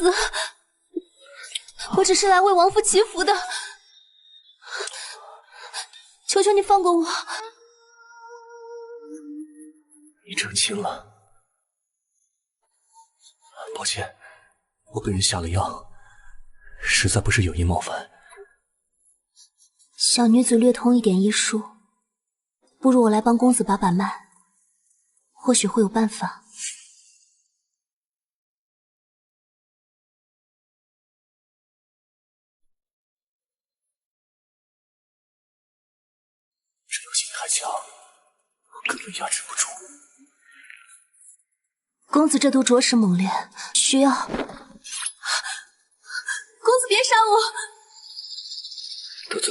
死，我只是来为王父祈福的，求求你放过我。你成亲了。抱歉，我被人下了药，实在不是有意冒犯。小女子略通一点医术，不如我来帮公子把把脉，或许会有办法。这流星太强，我根本压制不住。公子这毒着实猛烈，需要……公子别杀我！都走。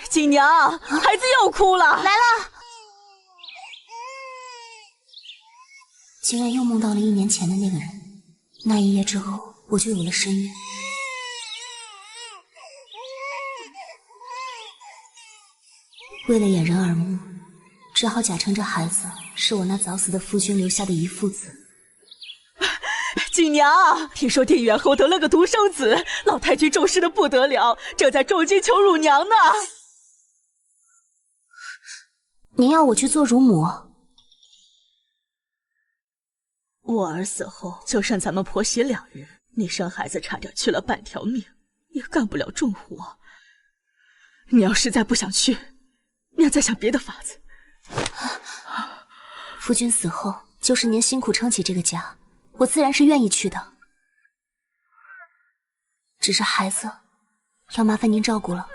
锦娘，孩子又哭了。来了。竟然又梦到了1年前的那个人。那一夜之后，我就有了身孕。为了掩人耳目，只好假称这孩子是我那早死的夫君留下的遗腹子。锦娘，听说定远侯得了个独生子，老太君重视的不得了，正在重金求乳娘呢。您要我去做乳母？我儿死后，就剩咱们婆媳2人，你生孩子差点去了半条命，也干不了重活。你要实在不想去，娘再想别的法子。夫君死后，就是您辛苦撑起这个家，我自然是愿意去的。只是孩子，要麻烦您照顾了。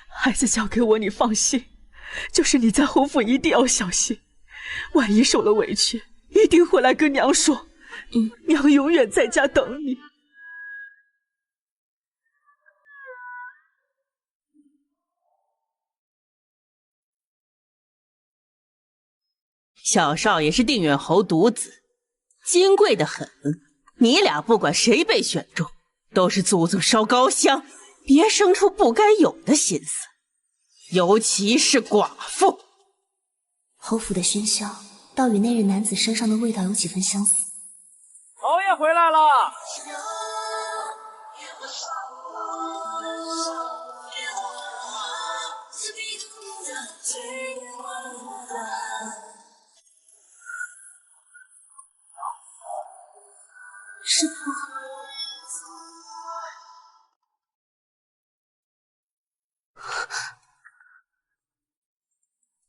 孩子交给我，你放心。就是你在侯府一定要小心，万一受了委屈，一定回来跟娘说。娘永远在家等你。小少爷是定远侯独子，金贵的很。你俩不管谁被选中，都是祖宗烧高香，别生出不该有的心思。尤其是寡妇。侯府的熏香，倒与那日男子身上的味道有几分相似。侯爷回来了。师父。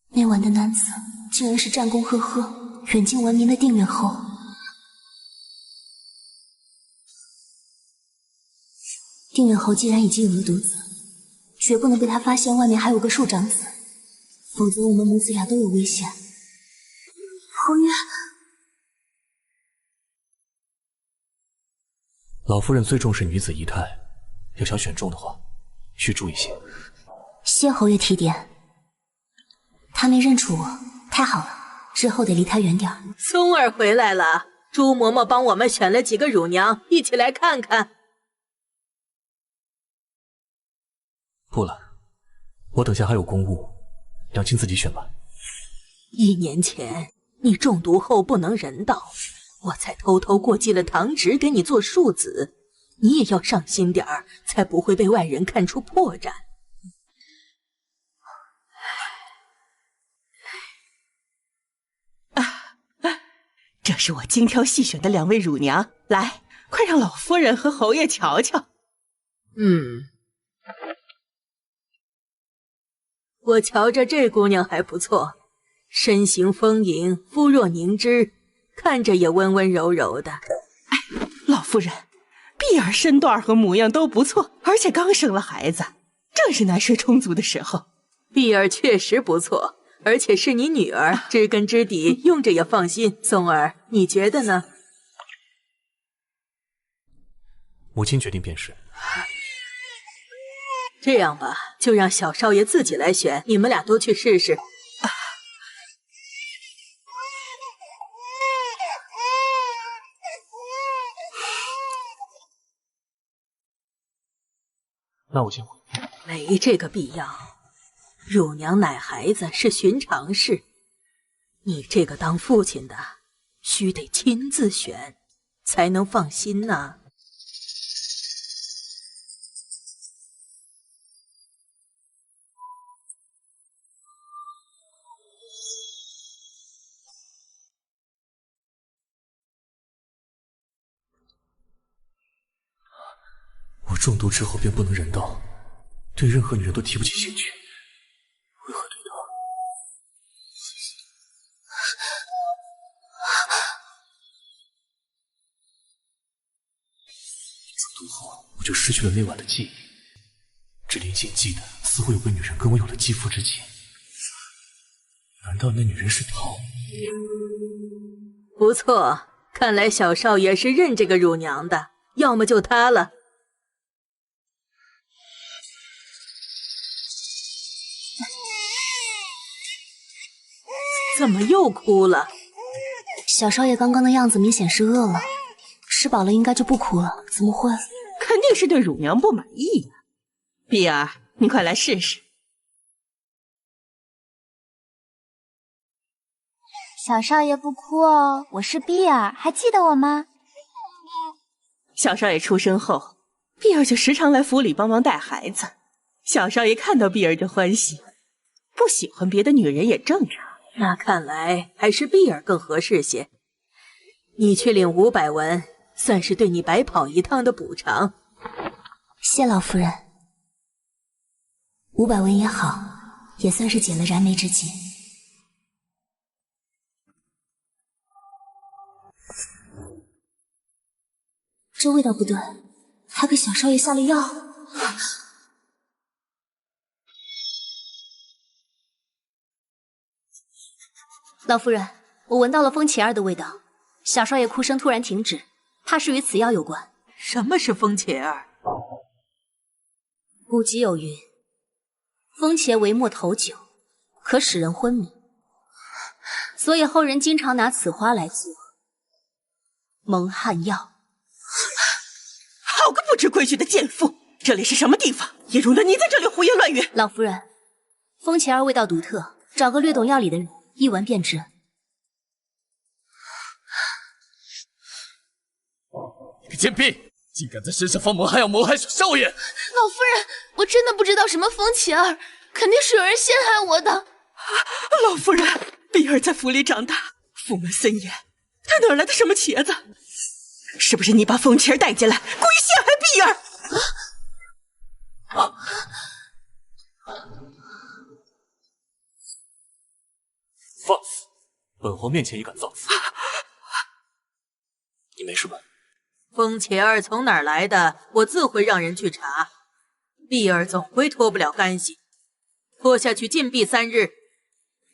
那晚的男子竟然是战功赫赫、远近闻名的定远侯。定远侯既然已经有了独子，绝不能被他发现外面还有个庶长子，否则我们母子俩都有危险。侯爷，老夫人最重视女子仪态，要想选中的话，需注意些。谢侯爷提点。他没认出我，太好了，之后得离他远点儿。松儿回来了，朱嬷嬷帮我们选了几个乳娘，一起来看看。不了，我等下还有公务，娘亲自己选吧。1年前你中毒后不能人道，我才偷偷过继了堂侄给你做庶子，你也要上心点儿，才不会被外人看出破绽。这是我精挑细选的2位乳娘，来，快让老夫人和侯爷瞧瞧。我瞧着这姑娘还不错，身形丰盈，肤若凝脂，看着也温温柔柔的。哎，老夫人，碧儿身段和模样都不错，而且刚生了孩子，正是奶水充足的时候。碧儿确实不错，而且是你女儿，知根知底，用着也放心。松儿，你觉得呢？母亲决定便是。这样吧，就让小少爷自己来选，你们俩都去试试。那我先回。没这个必要，乳娘奶孩子是寻常事，你这个当父亲的，须得亲自选，才能放心呐。我中毒之后便不能人道，对任何女人都提不起兴趣，为何对她？中毒后，我就失去了那晚的记忆，只零星记得似乎有个女人跟我有了肌肤之亲。难道那女人是桃？不错，看来小少爷是认这个乳娘的，要么就她了。怎么又哭了？小少爷刚刚的样子明显是饿了，吃饱了应该就不哭了，怎么会？肯定是对乳娘不满意呀。碧儿，你快来试试。小少爷不哭哦，我是碧儿，还记得我吗？小少爷出生后，碧儿就时常来府里帮忙带孩子。小少爷看到碧儿就欢喜，不喜欢别的女人也正常。那看来还是碧儿更合适些。你去领500文，算是对你白跑一趟的补偿。谢老夫人，500文也好，也算是解了燃眉之急。这味道不对，还给小少爷下了药。老夫人，我闻到了风茄儿的味道，小少爷哭声突然停止，怕是与此药有关。什么是风茄儿？古籍有云：风茄为末头酒，可使人昏迷，所以后人经常拿此花来做蒙汗药。好个不知规矩的贱妇！这里是什么地方，也容得你在这里胡言乱语？老夫人，风茄儿味道独特，找个略懂药理的人一闻便知。你个贱婢，竟敢在身上放蒙汗药谋害小少爷！老夫人，我真的不知道什么风茄儿，肯定是有人陷害我的。老夫人，碧儿在府里长大，府门森严，她哪来的什么茄子？是不是你把风茄儿带进来，故意陷害碧儿？放肆！本皇面前也敢造次？你没事吧？风茄儿从哪儿来的，我自会让人去查。碧儿总归脱不了干系，拖下去禁闭3日。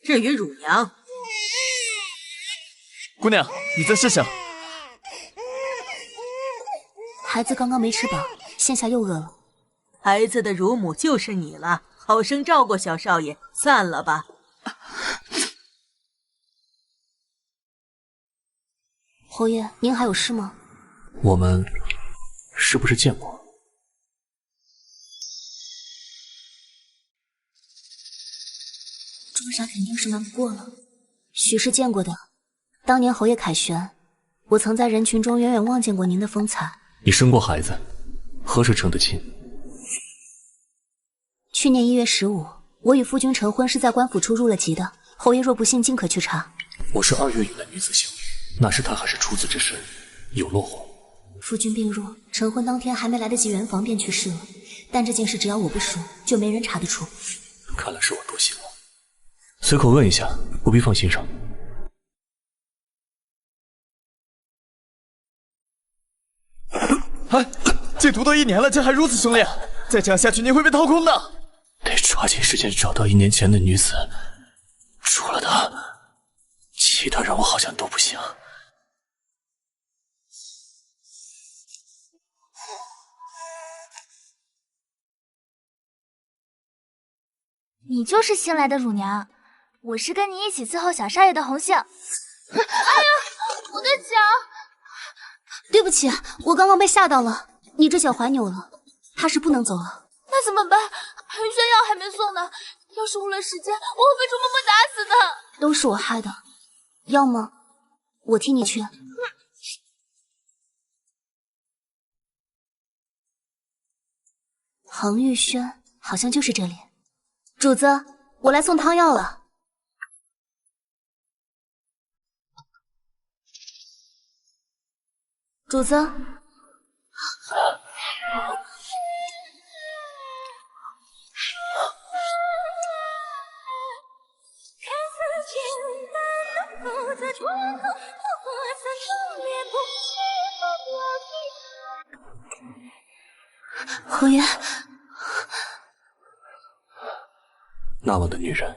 至于乳娘，姑娘，你再试试。孩子刚刚没吃饱，现下又饿了。孩子的乳母就是你了，好生照顾小少爷，散了吧。侯爷，您还有事吗？我们是不是见过？庄杀肯定是瞒不过了。许是见过的。当年侯爷凯旋，我曾在人群中远远望见过您的风采。你生过孩子，何时成的亲？去年1月15，我与夫君成婚是在官府处入了籍的。侯爷若不信，尽可去查。我是2月与那女子相遇，那时她还是处子之身，有落红。夫君病弱，成婚当天还没来得及圆房便去世了。但这件事只要我不说，就没人查得出。看来是我多心了。随口问一下，不必放心上。哎，戒毒都1年了，竟还如此生烈，再这样下去你会被掏空的。得抓紧时间找到1年前的女子，除了她，其他人我好像都不行。你就是新来的乳娘，我是跟你一起伺候小少爷的红杏。哎呀，我的脚！对不起，我刚刚被吓到了。你这脚踝扭了，怕是不能走了。那怎么办？寒暄药还没送呢，要是误了时间，我会被猪嬷嬷打死的。都是我害的，要么我替你去。恒玉轩好像就是这里。主子，我来送汤药了。主子，侯爷，那晚的女人，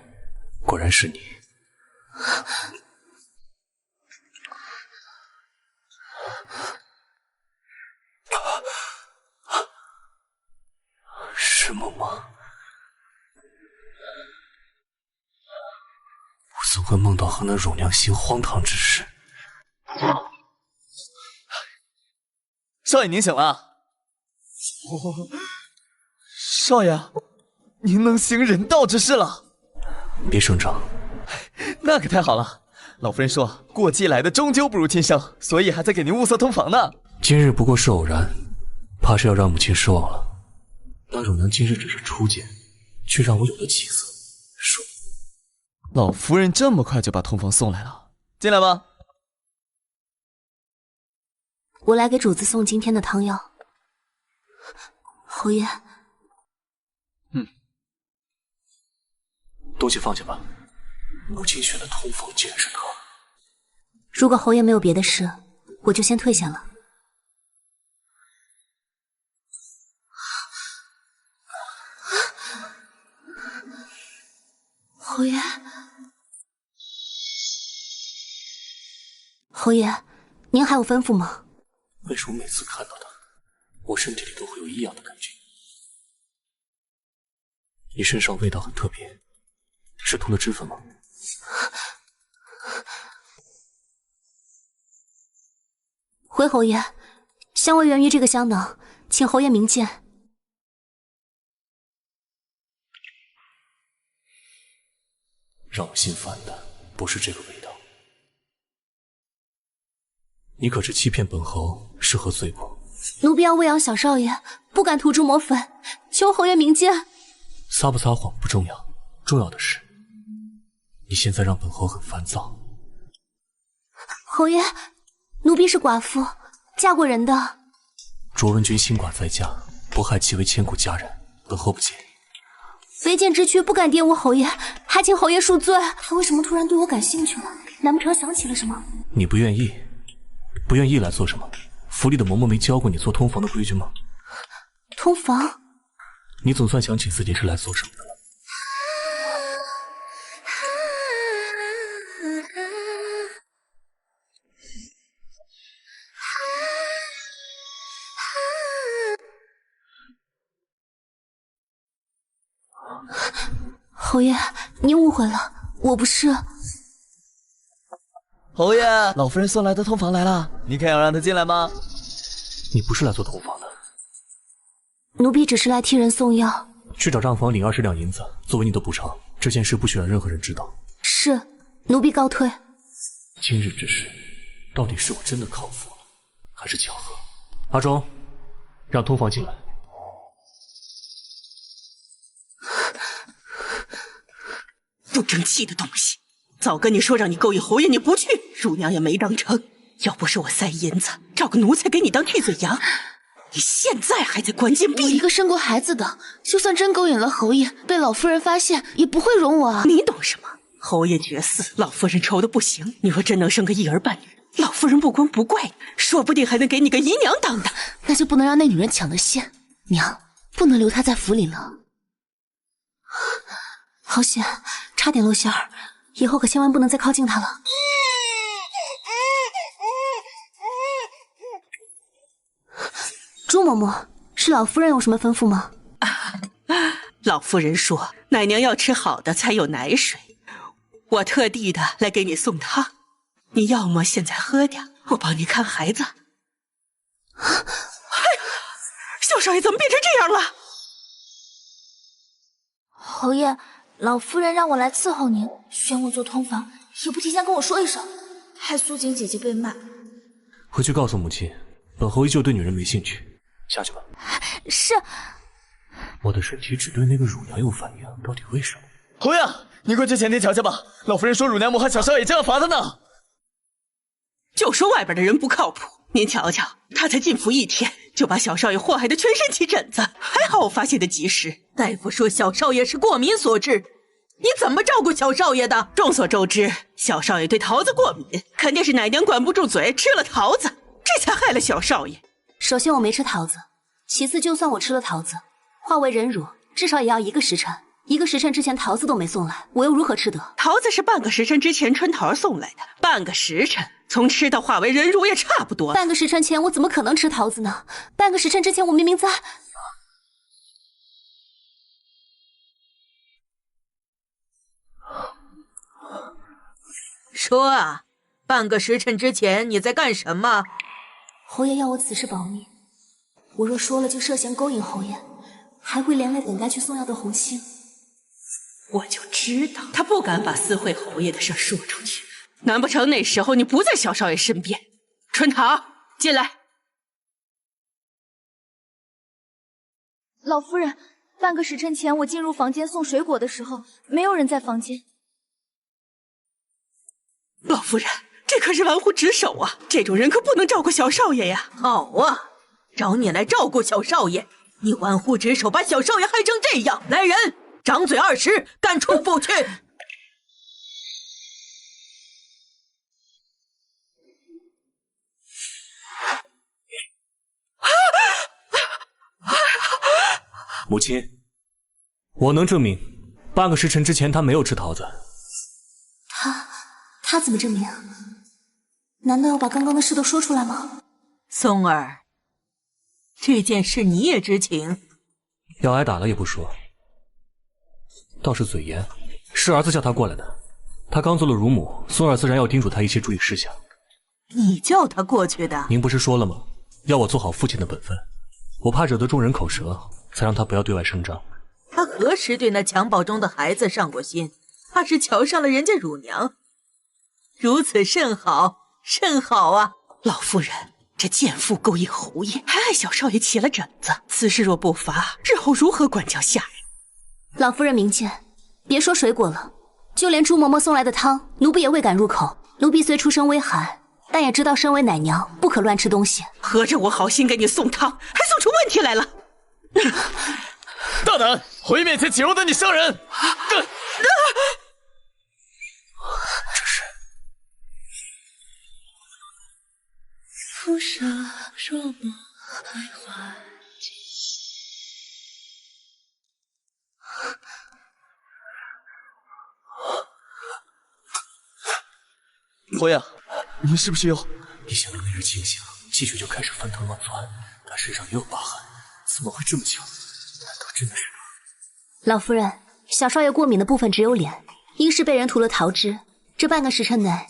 果然是你。是梦吗？我怎会梦到和那乳娘行荒唐之事？少爷，您醒了。少爷，您能行人道之事了。别声张。那可太好了。老夫人说，过继来的终究不如亲生，所以还在给您物色通房呢。今日不过是偶然，怕是要让母亲失望了。那乳娘今日只是初见，却让我有了起色。说，老夫人这么快就把通房送来了，进来吧。我来给主子送今天的汤药。侯爷，东西放下吧。母亲选的通房竟然是他。如果侯爷没有别的事，我就先退下了。侯爷，侯爷，您还有吩咐吗？为什么每次看到他，我身体里都会有异样的感觉？你身上味道很特别，是涂了脂粉吗？回侯爷，香味源于这个香囊，请侯爷明鉴。让我心烦的不是这个味道。你可是欺骗本侯，是何罪过？奴婢要喂养小少爷，不敢涂脂抹粉，求侯爷明鉴。撒不撒谎不重要，重要的是，你现在让本侯很烦躁。侯爷，奴婢是寡妇，嫁过人的。卓文君新寡在家，不害其为千古佳人，本侯不介意。非剑之躯不敢玷污侯爷，还请侯爷恕罪。他为什么突然对我感兴趣了？难不成想起了什么？你不愿意？不愿意来做什么？府里的嬷嬷没教过你做通房的规矩吗？通房？你总算想起自己是来做什么的了。侯爷，您误会了，我不是。侯爷，老夫人送来的通房来了，你看要让她进来吗？你不是来做通房的。奴婢只是来替人送药。去找账房领20两银子作为你的补偿，这件事不许让任何人知道。是，奴婢告退。今日之事，到底是我真的靠谱了，还是巧合？阿忠，让通房进来。不争气的东西！早跟你说让你勾引侯爷，你不去，乳娘也没当成。要不是我塞银子，找个奴才给你当替罪羊，你现在还在关禁闭。我一个生过孩子的，就算真勾引了侯爷，被老夫人发现，也不会容我啊。你懂什么？侯爷绝嗣，老夫人愁的不行。你若真能生个一儿半女，老夫人不光不怪你，说不定还能给你个姨娘当的。那就不能让那女人抢了先，娘，不能留她在府里了。好险，差点露馅儿，以后可千万不能再靠近她了。朱嬷嬷，是老夫人有什么吩咐吗？老夫人说奶娘要吃好的才有奶水，我特地的来给你送汤，你要么现在喝点，我帮你看孩子。哎呀，小少爷怎么变成这样了？侯爷，老夫人让我来伺候您，选我做通房，也不提前跟我说一声，害苏锦姐姐被骂。回去告诉母亲，本侯依旧对女人没兴趣。下去吧。是。我的身体只对那个乳娘有反应，到底为什么？侯爷，你快去前厅瞧瞧吧。老夫人说乳娘谋害小少爷，这样罚的呢。就说外边的人不靠谱，您瞧瞧，他才进府1天，就把小少爷祸害得全身起疹子，还好我发现的及时。大夫说小少爷是过敏所致，你怎么照顾小少爷的？众所周知，小少爷对桃子过敏，肯定是奶娘管不住嘴，吃了桃子，这才害了小少爷。首先我没吃桃子，其次就算我吃了桃子，化为人乳至少也要1个时辰，1个时辰之前桃子都没送来，我又如何吃得？桃子是半个时辰之前春桃送来的，半个时辰从吃到化为人乳也差不多。半个时辰前我怎么可能吃桃子呢？半个时辰之前我明明在……说啊，半个时辰之前你在干什么？侯爷要我此事保密，我若说了就涉嫌勾引侯爷，还会连累本该去送药的红杏。我就知道他不敢把私会侯爷的事说出去，难不成那时候你不在小少爷身边？春桃，进来。老夫人，半个时辰前我进入房间送水果的时候，没有人在房间。老夫人，这可是玩忽职守啊，这种人可不能照顾小少爷呀。好啊，找你来照顾小少爷，你玩忽职守，把小少爷害成这样，来人，掌嘴20，赶出府去。母亲，我能证明，半个时辰之前他没有吃桃子。他怎么证明？难道要把刚刚的事都说出来吗？松儿，这件事你也知情？要挨打了也不说，倒是嘴严，是儿子叫他过来的。他刚做了乳母，松儿自然要叮嘱他一些注意事项。你叫他过去的？您不是说了吗？要我做好父亲的本分。我怕惹得众人口舌，才让他不要对外声张。他何时对那襁褓中的孩子上过心？怕是瞧上了人家乳娘。如此甚好，甚好啊！老夫人，这贱妇勾引侯爷，还害小少爷起了疹子，此事若不罚，日后如何管教下人？老夫人明鉴，别说水果了，就连朱嬷嬷送来的汤，奴婢也未敢入口。奴婢虽出身微寒，但也知道身为奶娘，不可乱吃东西。合着我好心给你送汤，还送出问题来了！大胆，侯爷面前岂容得你伤人！这是浮生若梦徘徊。侯爷，您是不是又……一想到那日惊醒，气血就开始翻腾乱窜，他身上也有疤痕，怎么会这么巧？难道真的是他？老夫人，小少爷过敏的部分只有脸，应是被人涂了桃汁。这半个时辰内，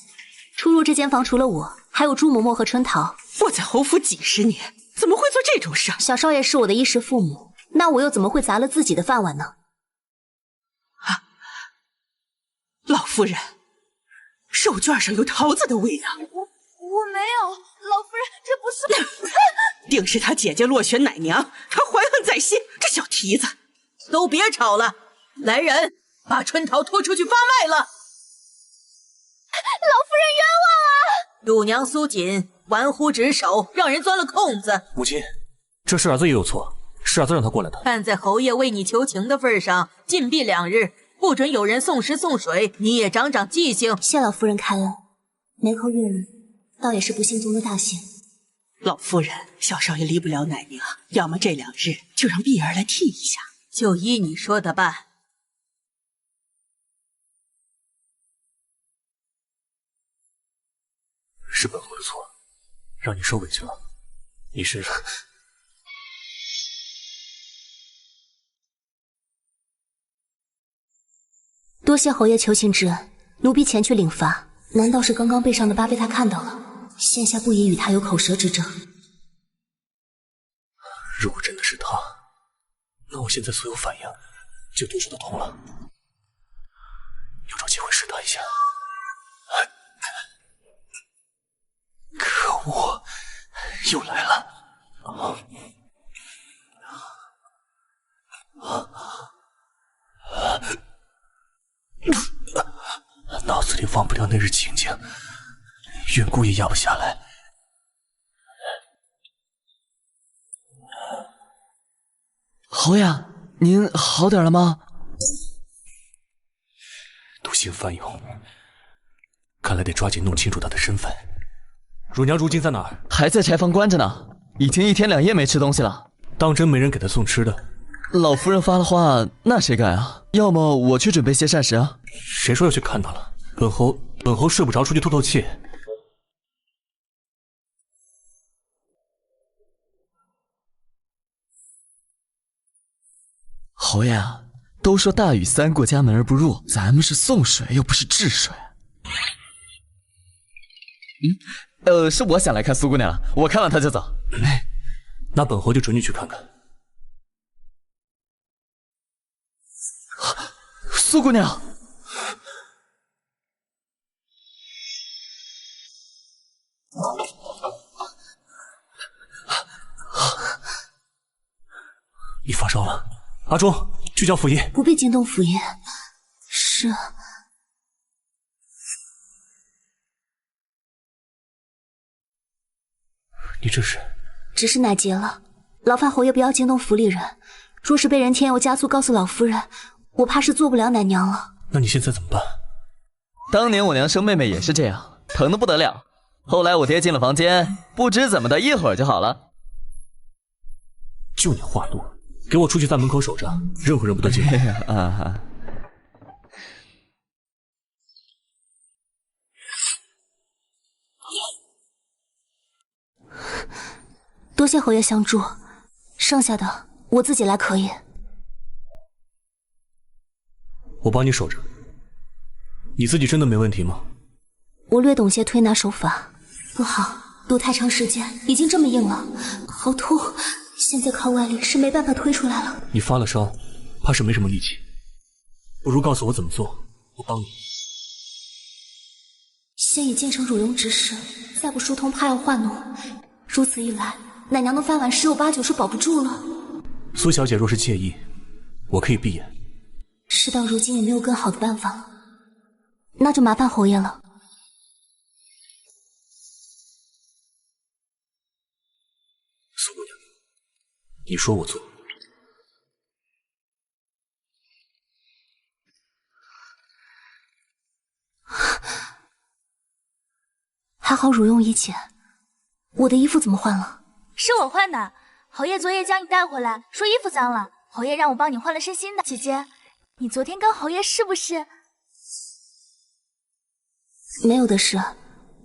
出入这间房除了我，还有朱嬷嬷和春桃。我在侯府几10年，怎么会做这种事？小少爷是我的衣食父母，那我又怎么会砸了自己的饭碗呢？啊，老夫人，手绢上有桃子的味道。我没有，老夫人，这不是……定是他姐姐落选奶娘，她怀恨在心。这小蹄子，都别吵了，来人，把春桃拖出去发卖了。老夫人冤枉啊！乳娘苏锦玩忽职守，让人钻了空子。母亲，这事儿子也有错，是儿子让他过来的。看在侯爷为你求情的份上，禁闭2日，不准有人送食送水，你也长长记性。谢老夫人开恩，没扣月日，倒也是不幸中的大幸。老夫人，小少爷离不了奶娘，要么这2日就让碧儿来替一下。就依你说的办。是本侯的错，让你受委屈了。你身上多谢侯爷求情之恩，奴婢前去领罚。难道是刚刚背上的疤被他看到了？现下不宜与他有口舌之争。如果真的是他，那我现在所有反应就都说得通了。有找机会试他一下。可恶，又来了！脑子里忘不掉那日情景，远顾也压不下来。侯爷，您好点了吗？毒性翻涌，看来得抓紧弄清楚他的身份。乳娘如今在哪儿？还在柴房关着呢，已经1天2夜没吃东西了。当真没人给他送吃的？老夫人发了话，那谁敢啊？要么我去准备些膳食啊。谁说要去看他了？本侯睡不着，出去透透气。侯爷啊，都说大禹3过家门而不入，咱们是送水又不是治水。是我想来看苏姑娘了，我看完她就走。那本侯就准你去看看。苏姑娘，你发烧了，阿忠，去叫府医。不必惊动府医。是。你这是？只是奶结了，劳烦侯爷不要惊动府里人。若是被人添油加醋告诉老夫人，我怕是做不了奶娘了。那你现在怎么办？当年我娘生妹妹也是这样，疼得不得了。后来我爹进了房间，不知怎么的，一会儿就好了。就你话多，给我出去在门口守着，任何人不得进来。啊！多谢侯爷相助，剩下的我自己来可以。我帮你守着。你自己真的没问题吗？我略懂些推拿手法，不好，都太长时间，已经这么硬了，好痛！现在靠外力是没办法推出来了。你发了烧，怕是没什么力气，不如告诉我怎么做，我帮你。现已建成乳痈之势，再不疏通，怕要化脓。如此一来，奶娘的饭碗十有八九是保不住了。苏小姐若是介意，我可以闭眼。事到如今也没有更好的办法了，那就麻烦侯爷了。苏姑娘，你说我做。还好乳用已解，我的衣服怎么换了？是我换的，侯爷昨夜将你带回来，说衣服脏了，侯爷让我帮你换了身新的。姐姐，你昨天跟侯爷是不是？没有的事，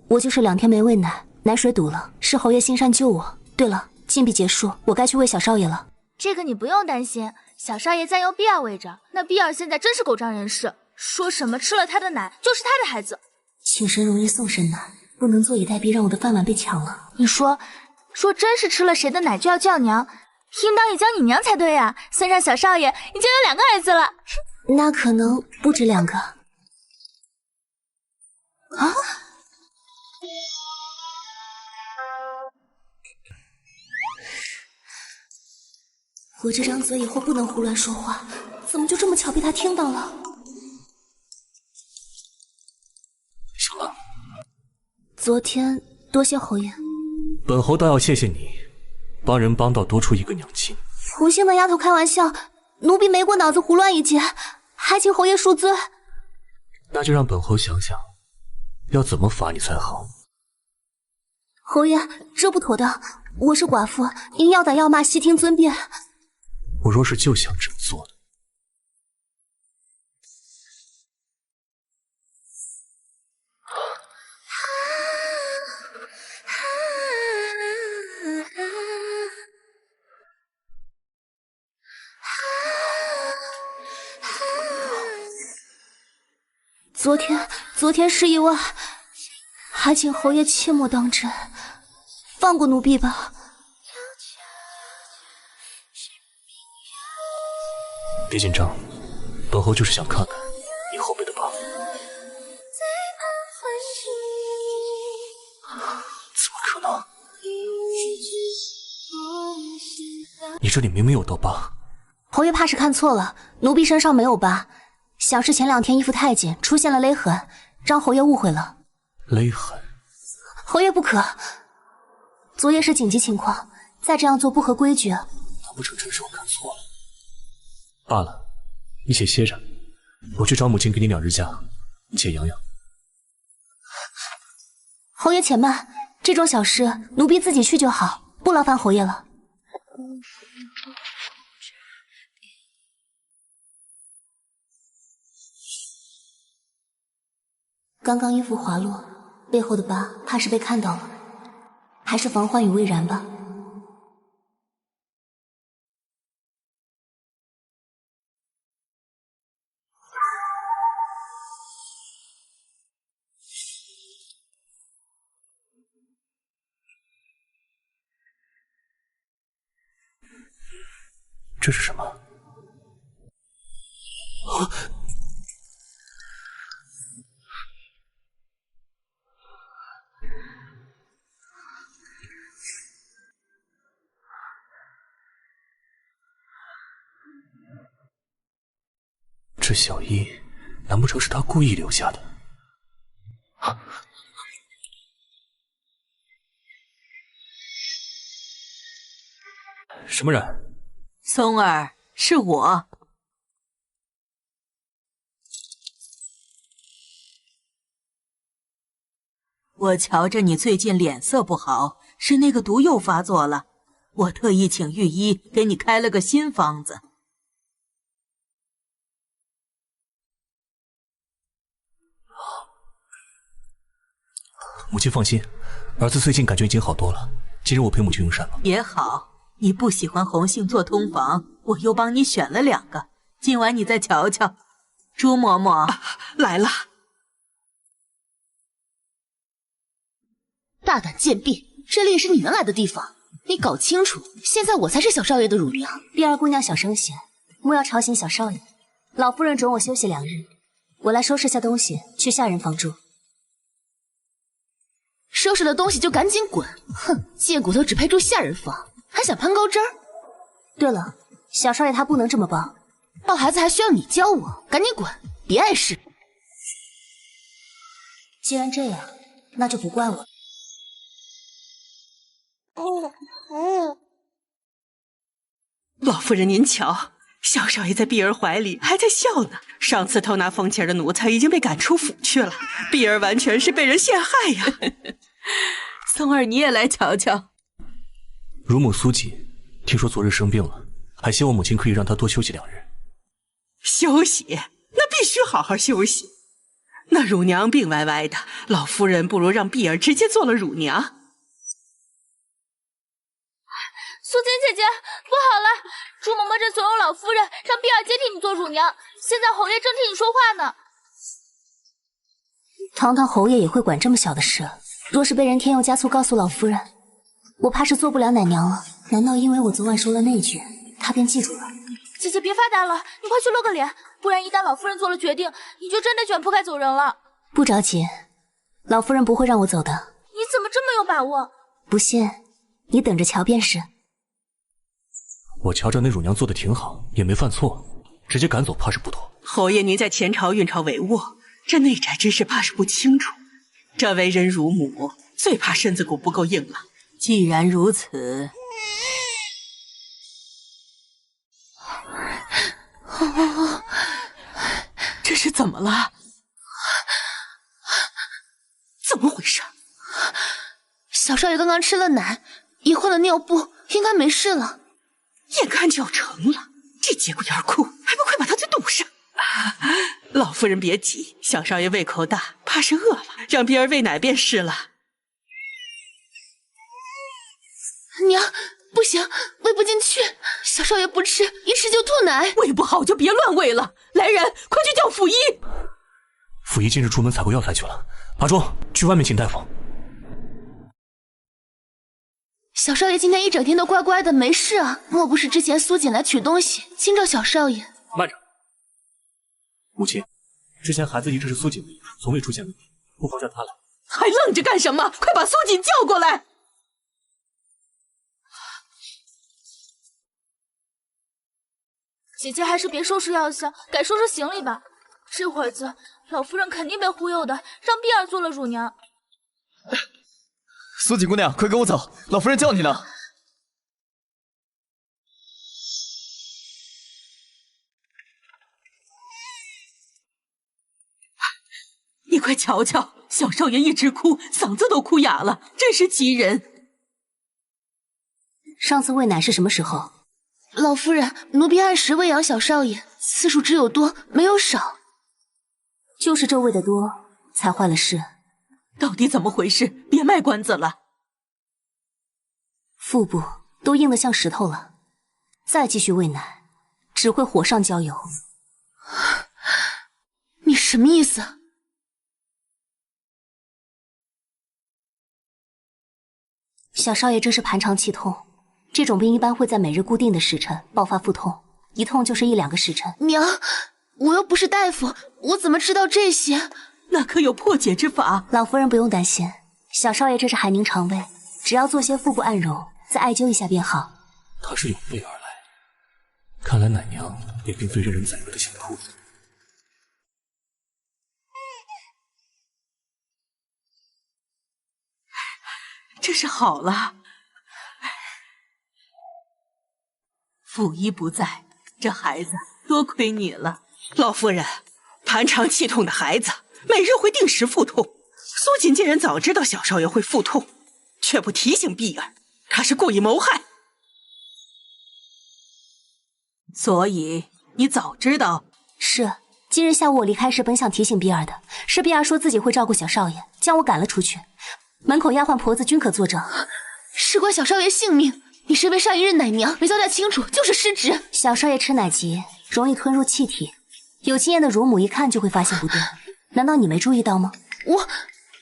我就是2天没喂奶，奶水堵了，是侯爷心善救我。对了，禁闭结束，我该去喂小少爷了。这个你不用担心，小少爷暂由碧儿喂着。那碧儿现在真是狗仗人势，说什么吃了他的奶就是他的孩子。请神容易送神难，不能坐以待毙，让我的饭碗被抢了。你说真是吃了谁的奶就要叫娘，应当也叫你娘才对呀。算上小少爷，已经有2个儿子了。那可能不止2个。啊！我这张嘴以后不能胡乱说话，怎么就这么巧被他听到了？小浪，昨天多谢侯爷。本侯倒要谢谢你，帮人帮到多出一个娘亲。胡姓的丫头开玩笑，奴婢没过脑子胡乱一截，还请侯爷恕罪。那就让本侯想想，要怎么罚你才好。侯爷，这不妥当，我是寡妇，应要打要骂，悉听尊便。我若是就想这么做呢？昨天是意外，还请侯爷切莫当真，放过奴婢吧。别紧张，本侯就是想看看你后背的疤。怎么可能？你这里明明有道疤。侯爷怕是看错了，奴婢身上没有疤，想是前2天衣服太紧，出现了勒痕，让侯爷误会了。勒痕？侯爷不可，昨夜是紧急情况，再这样做不合规矩。难不成真是我看错了？罢了，你且歇着，我去找母亲给你2日假，你且养养。侯爷且慢，这种小事奴婢自己去就好，不劳烦侯爷了。刚刚衣服滑落，背后的疤怕是被看到了，还是防患于未然吧。这是什么？这小衣，难不成是他故意留下的？什么人？松儿，是我。我瞧着你最近脸色不好，是那个毒又发作了，我特意请御医给你开了个新方子。母亲放心，儿子最近感觉已经好多了。今日我陪母亲用膳吧。也好，你不喜欢红杏做通房，我又帮你选了2个，今晚你再瞧瞧。朱嬷嬷、来了。大胆贱婢，这里也是你能来的地方，你搞清楚，现在我才是小少爷的乳娘。碧儿姑娘小声些，莫要吵醒小少爷。老夫人准我休息2日，我来收拾下东西，去下人房住。收拾了东西就赶紧滚！哼，贱骨头只配住下人房，还想攀高枝儿？对了，小少爷他不能这么抱，抱孩子还需要你教我？赶紧滚，别碍事。既然这样，那就不怪我。老夫人您瞧，小少爷在碧儿怀里还在笑呢。上次偷拿风琴的奴才已经被赶出府去了，碧儿完全是被人陷害呀。松儿，你也来瞧瞧。乳母苏锦，听说昨日生病了，还希望母亲可以让她多休息2日。休息？那必须好好休息。那乳娘病歪歪的，老夫人不如让碧儿直接做了乳娘。苏锦姐姐，不好了！朱嬷嬷这怂恿老夫人让碧儿接替你做乳娘，现在侯爷正替你说话呢。堂堂侯爷也会管这么小的事？若是被人添油加醋告诉老夫人，我怕是做不了奶娘了。难道因为我昨晚说了那句，她便记住了？姐姐别发呆了，你快去露个脸，不然一旦老夫人做了决定，你就真的卷铺盖走人了。不着急，老夫人不会让我走的。你怎么这么有把握？不信，你等着瞧便是。我瞧着那乳娘做的挺好，也没犯错，直接赶走怕是不妥。侯爷您在前朝运朝帷幄，这内宅之事怕是不清楚。这为人乳母，最怕身子骨不够硬了。既然如此，这是怎么了？怎么回事？小少爷刚刚吃了奶，也换了尿布，应该没事了。眼看就要成了，这节骨眼枯，还不快把他嘴堵上！老夫人别急，小少爷胃口大，怕是饿了，让碧儿喂奶便是了。娘，不行，喂不进去，小少爷不吃，一吃就吐奶。胃不好就别乱喂了，来人，快去叫府医。溥仪今日出门采购药材去了。阿忠，去外面请大夫。小少爷今天一整天都乖乖的，没事啊？莫不是之前苏锦来取东西惊着小少爷？慢着，母亲，之前孩子一直是苏锦的医术，从未出现问题，不妨叫他来。还愣着干什么？快把苏锦叫过来！姐姐还是别收拾药箱，改收拾行李吧。这会子老夫人肯定被忽悠的，让碧儿做了乳娘。苏锦姑娘，快跟我走，老夫人叫你呢。你快瞧瞧，小少爷一直哭，嗓子都哭哑了，真是急人。上次喂奶是什么时候？老夫人，奴婢按时喂养小少爷，次数只有多没有少。就是这喂的多，才坏了事。到底怎么回事？别卖关子了。腹部都硬得像石头了，再继续喂奶，只会火上浇油。你什么意思？小少爷这是盘肠气痛，这种病一般会在每日固定的时辰爆发腹痛，一痛就是1-2个时辰。娘，我又不是大夫，我怎么知道这些？那可有破解之法？老夫人不用担心，小少爷这是寒凝肠胃，只要做些腹部按揉，再艾灸一下便好。他是有备而来，看来奶娘也并非任人宰割的小兔子。这是好了。溥仪不在，这孩子多亏你了。老夫人，盘肠气痛的孩子每日会定时腹痛。苏锦竟然早知道小少爷会腹痛，却不提醒碧儿，他是故意谋害。所以你早知道？是，今日下午我离开时本想提醒碧儿的，是碧儿说自己会照顾小少爷，将我赶了出去。门口丫鬟婆子均可作证，事关小少爷性命，你身为上一任奶娘，没交代清楚就是失职。小少爷吃奶急，容易吞入气体，有经验的乳母一看就会发现不对。难道你没注意到吗？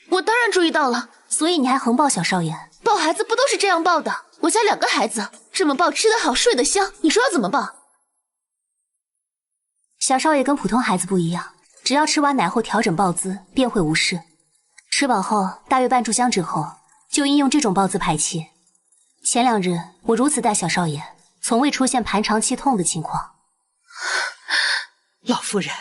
我当然注意到了，所以你还横抱小少爷？抱孩子不都是这样抱的？我家2个孩子，这么抱吃得好睡得香，你说要怎么抱？小少爷跟普通孩子不一样，只要吃完奶后调整抱姿，便会无事。吃饱后大约半炷香之后，就应用这种抱姿排气。前2日我如此带小少爷，从未出现盘肠气痛的情况。老夫人，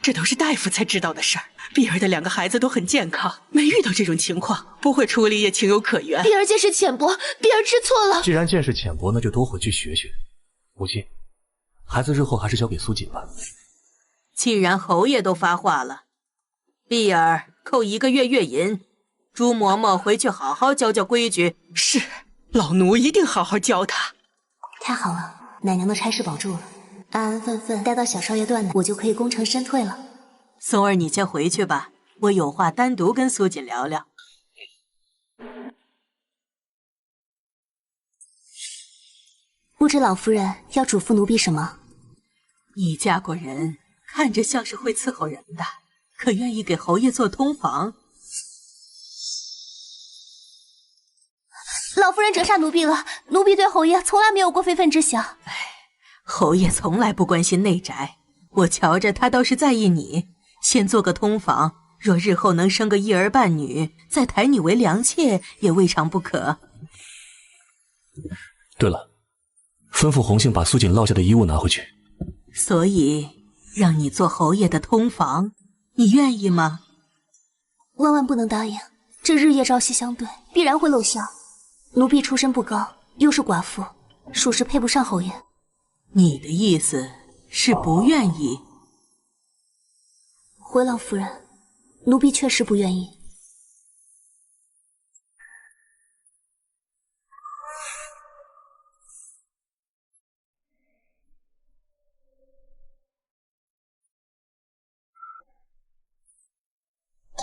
这都是大夫才知道的事儿。碧儿的2个孩子都很健康，没遇到这种情况，不会处理也情有可原。碧儿见识浅薄，碧儿知错了。既然见识浅薄，那就多回去学学。母亲，孩子日后还是交给苏锦吧。既然侯爷都发话了，碧儿扣1个月月银，朱嬷嬷回去好好教教规矩。是，老奴一定好好教她。太好了，奶娘的差事保住了，安安分分待到小少爷断奶，我就可以功成身退了。松儿，你先回去吧，我有话单独跟苏锦聊聊。不知老夫人要嘱咐奴婢什么？你嫁过人，看着像是会伺候人的，可愿意给侯爷做通房？老夫人折煞奴婢了，奴婢对侯爷从来没有过非分之想。侯爷从来不关心内宅，我瞧着他倒是在意你。先做个通房，若日后能生个一儿半女，再抬你为良妾也未尝不可。对了，吩咐红杏把苏锦落下的衣物拿回去。所以让你做侯爷的通房，你愿意吗？万万不能答应，这日夜朝夕相对，必然会露馅。奴婢出身不高，又是寡妇，属实配不上侯爷。你的意思是不愿意？回老夫人，奴婢确实不愿意。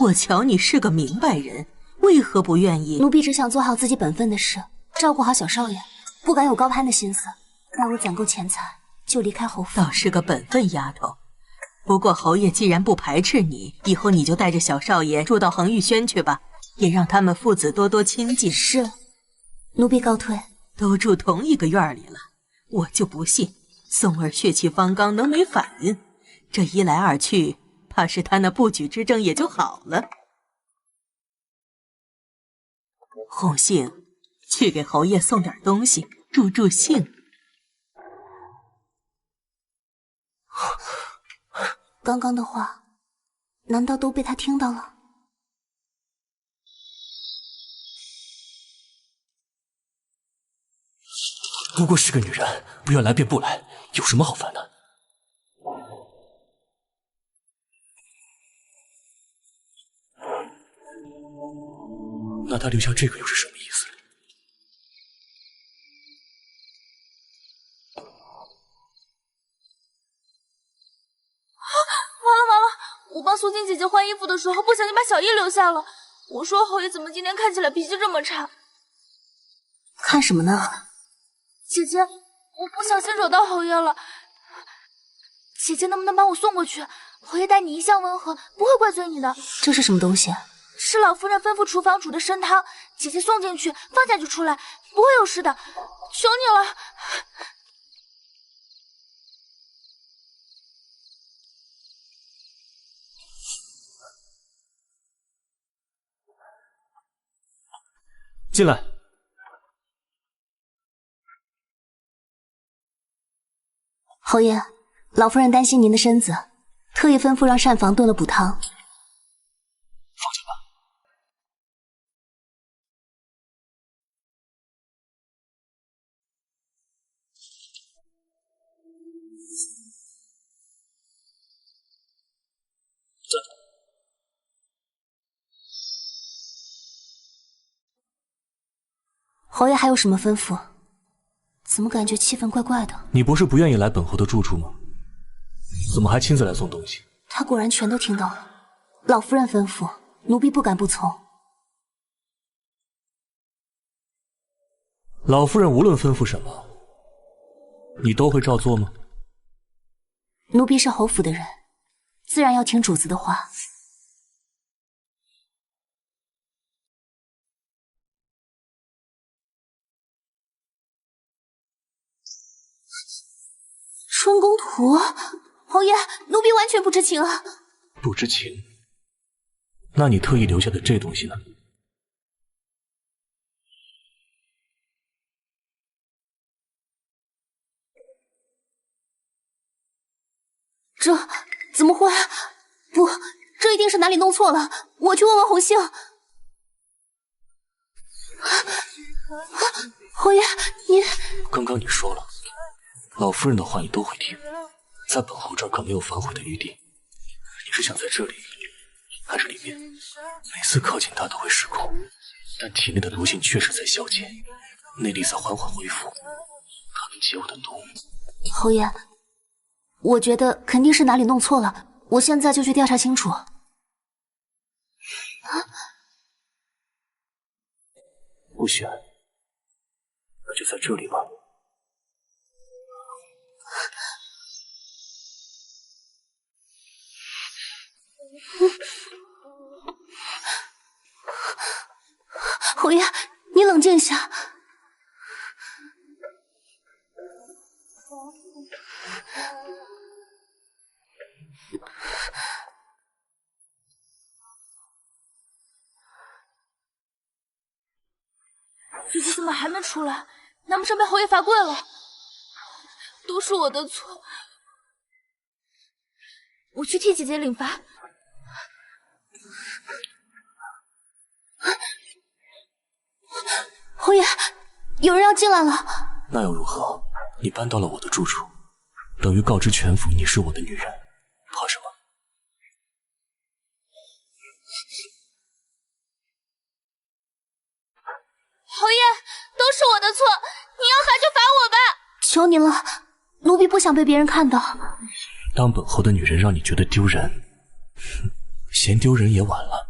我瞧你是个明白人，为何不愿意？奴婢只想做好自己本分的事，照顾好小少爷，不敢有高攀的心思。待我攒够钱财，就离开侯府。倒是个本分丫头。不过侯爷既然不排斥你，以后你就带着小少爷住到恒玉轩去吧，也让他们父子多多亲近。是，奴婢告退。都住同一个院里了，我就不信宋儿血气方刚能没反应。这一来二去，怕是他那不举之症也就好了。红杏，去给侯爷送点东西，助助兴。刚刚的话，难道都被他听到了？不过是个女人，不愿来便不来，有什么好烦的？那他留下这个又是什么意思？完了！我帮苏静姐姐换衣服的时候，不小心把小叶留下了。我说侯爷怎么今天看起来脾气这么差？看什么呢？姐姐，我不小心惹到侯爷了，姐姐能不能帮我送过去？侯爷待你一向温和，不会怪罪你的。这是什么东西？是老夫人吩咐厨房煮的参汤，姐姐送进去，放下就出来，不会有事的，求你了。进来。侯爷，老夫人担心您的身子，特意吩咐让膳房炖了补汤。放下吧。侯爷还有什么吩咐？怎么感觉气氛怪怪的？你不是不愿意来本侯的住处吗？怎么还亲自来送东西？他果然全都听到了。老夫人吩咐，奴婢不敢不从。老夫人无论吩咐什么，你都会照做吗？奴婢是侯府的人，自然要听主子的话。春宫图，侯爷，奴婢完全不知情啊！不知情？那你特意留下的这东西呢？这怎么会？不，这一定是哪里弄错了。我去问问红杏。侯爷，您……刚刚你说了。老夫人的话你都会听，在本侯这儿可没有反悔的余地。你是想在这里，还是里面？每次靠近他都会失控，但体内的毒性确实在消减，内力在缓缓恢复，他能解我的毒。侯爷，我觉得肯定是哪里弄错了，我现在就去调查清楚。不选，那就在这里吧。侯爷，你冷静一下。姐姐怎么还没出来？难不成被侯爷罚跪了？都是我的错，我去替姐姐领罚。侯爷，有人要进来了。那又如何？你搬到了我的住处，等于告知全府你是我的女人，怕什么？侯爷，都是我的错，你要罚就罚我吧。求您了，奴婢不想被别人看到。当本侯的女人让你觉得丢人，嫌丢人也晚了。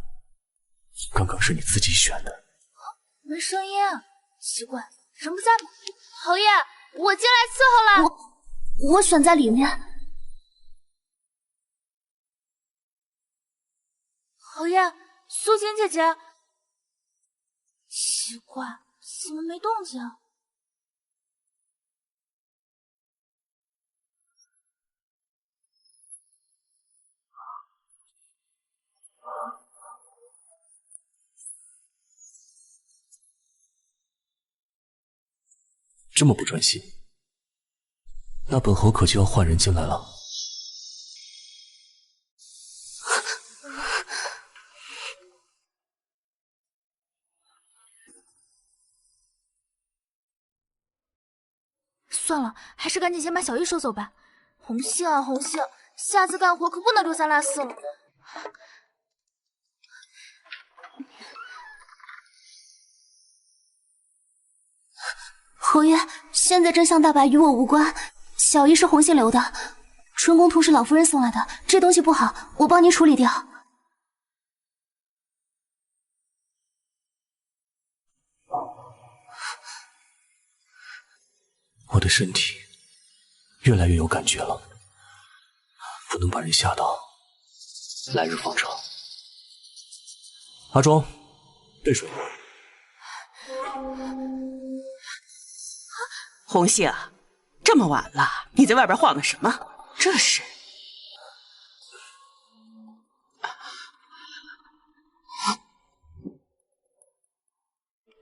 刚刚是你自己选的。没声音啊，奇怪，人不在吗？侯爷，我进来伺候了。我选在里面。侯爷，苏锦姐姐，奇怪，怎么没动静？这么不专心，那本侯可就要换人进来了。算了，还是赶紧先把小玉收走吧。红杏啊红杏，下次干活可不能丢三落四了。侯爷，现在真相大白，与我无关。小玉是红杏留的，春宫图是老夫人送来的，这东西不好，我帮您处理掉。我的身体越来越有感觉了，不能把人吓到。来日方长。阿庄，备水。红杏，这么晚了，你在外边晃的什么？这是……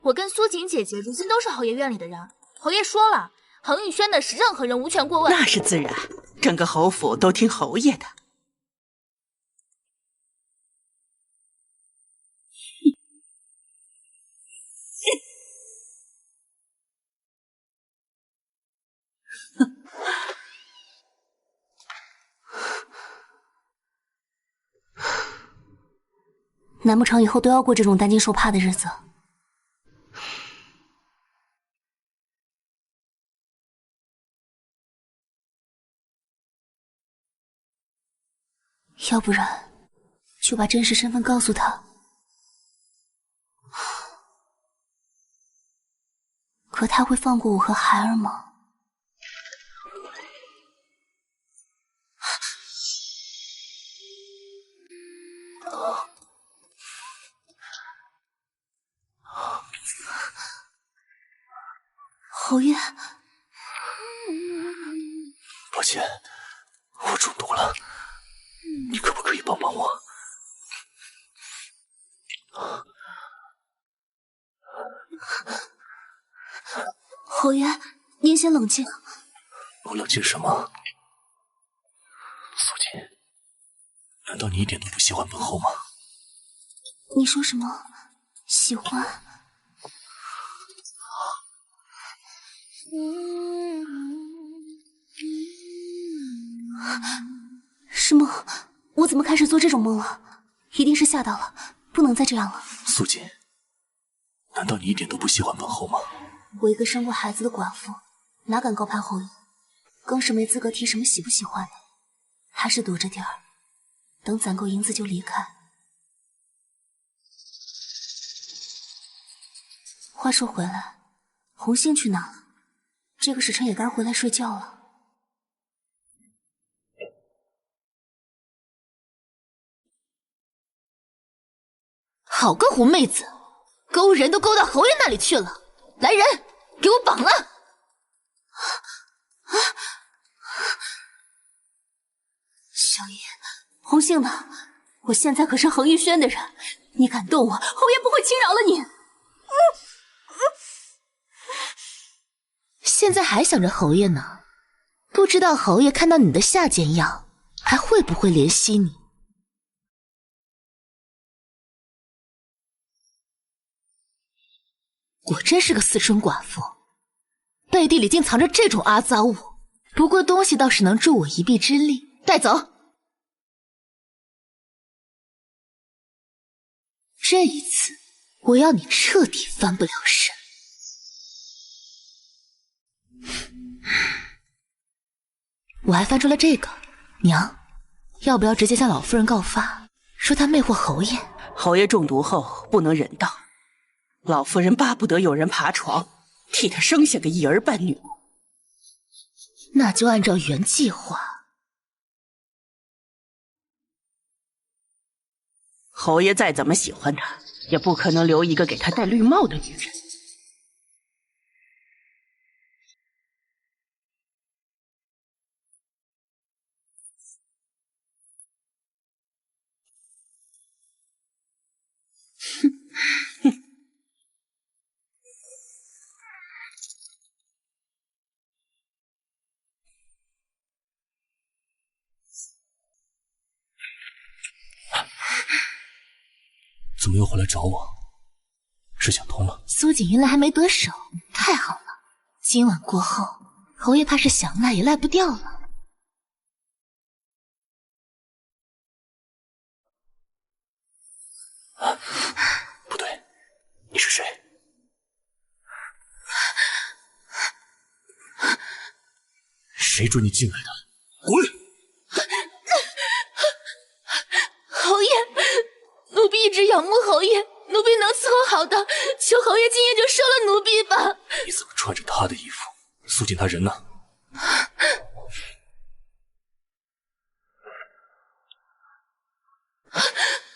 我跟苏锦姐姐如今都是侯爷院里的人，侯爷说了，恒宇轩的是任何人无权过问。那是自然，整个侯府都听侯爷的。难不成以后都要过这种担惊受怕的日子？要不然，就把真实身份告诉他。可他会放过我和孩儿吗？侯爷，抱歉，我中毒了，你可不可以帮帮我？侯爷，您先冷静。我冷静什么？苏锦，难道你一点都不喜欢本侯吗？你说什么？喜欢？是梦？我怎么开始做这种梦了？一定是吓到了，不能再这样了。苏锦，难道你一点都不喜欢本侯吗？我一个生过孩子的寡妇，哪敢高攀侯爷，更是没资格提什么喜不喜欢的，还是躲着点儿，等攒够银子就离开。话说回来，红杏去哪了？这个时辰也该回来睡觉了。好个狐妹子，勾人都勾到侯爷那里去了！来人，给我绑了！小爷，红杏呢？我现在可是恒玉轩的人，你敢动我，侯爷不会轻饶了你。现在还想着侯爷呢，不知道侯爷看到你的下贱样，还会不会怜惜你？果真是个私生寡妇，背地里竟藏着这种阿杂物。不过东西倒是能助我一臂之力，带走。这一次，我要你彻底翻不了身。我还翻出了这个，娘，要不要直接向老夫人告发，说她魅惑侯爷？侯爷中毒后不能人道，老夫人巴不得有人爬床，替他生下个一儿半女。那就按照原计划。侯爷再怎么喜欢他，也不可能留一个给他戴绿帽的女人。怎么又回来找我？是想通了？苏锦原来还没得手，太好了！今晚过后，侯爷怕是想赖也赖不掉了。不对，你是谁？谁准你进来的？滚！侯爷，奴婢一直仰慕侯爷，奴婢能伺候好的，求侯爷今夜就收了奴婢吧。你怎么穿着他的衣服？苏锦他人呢？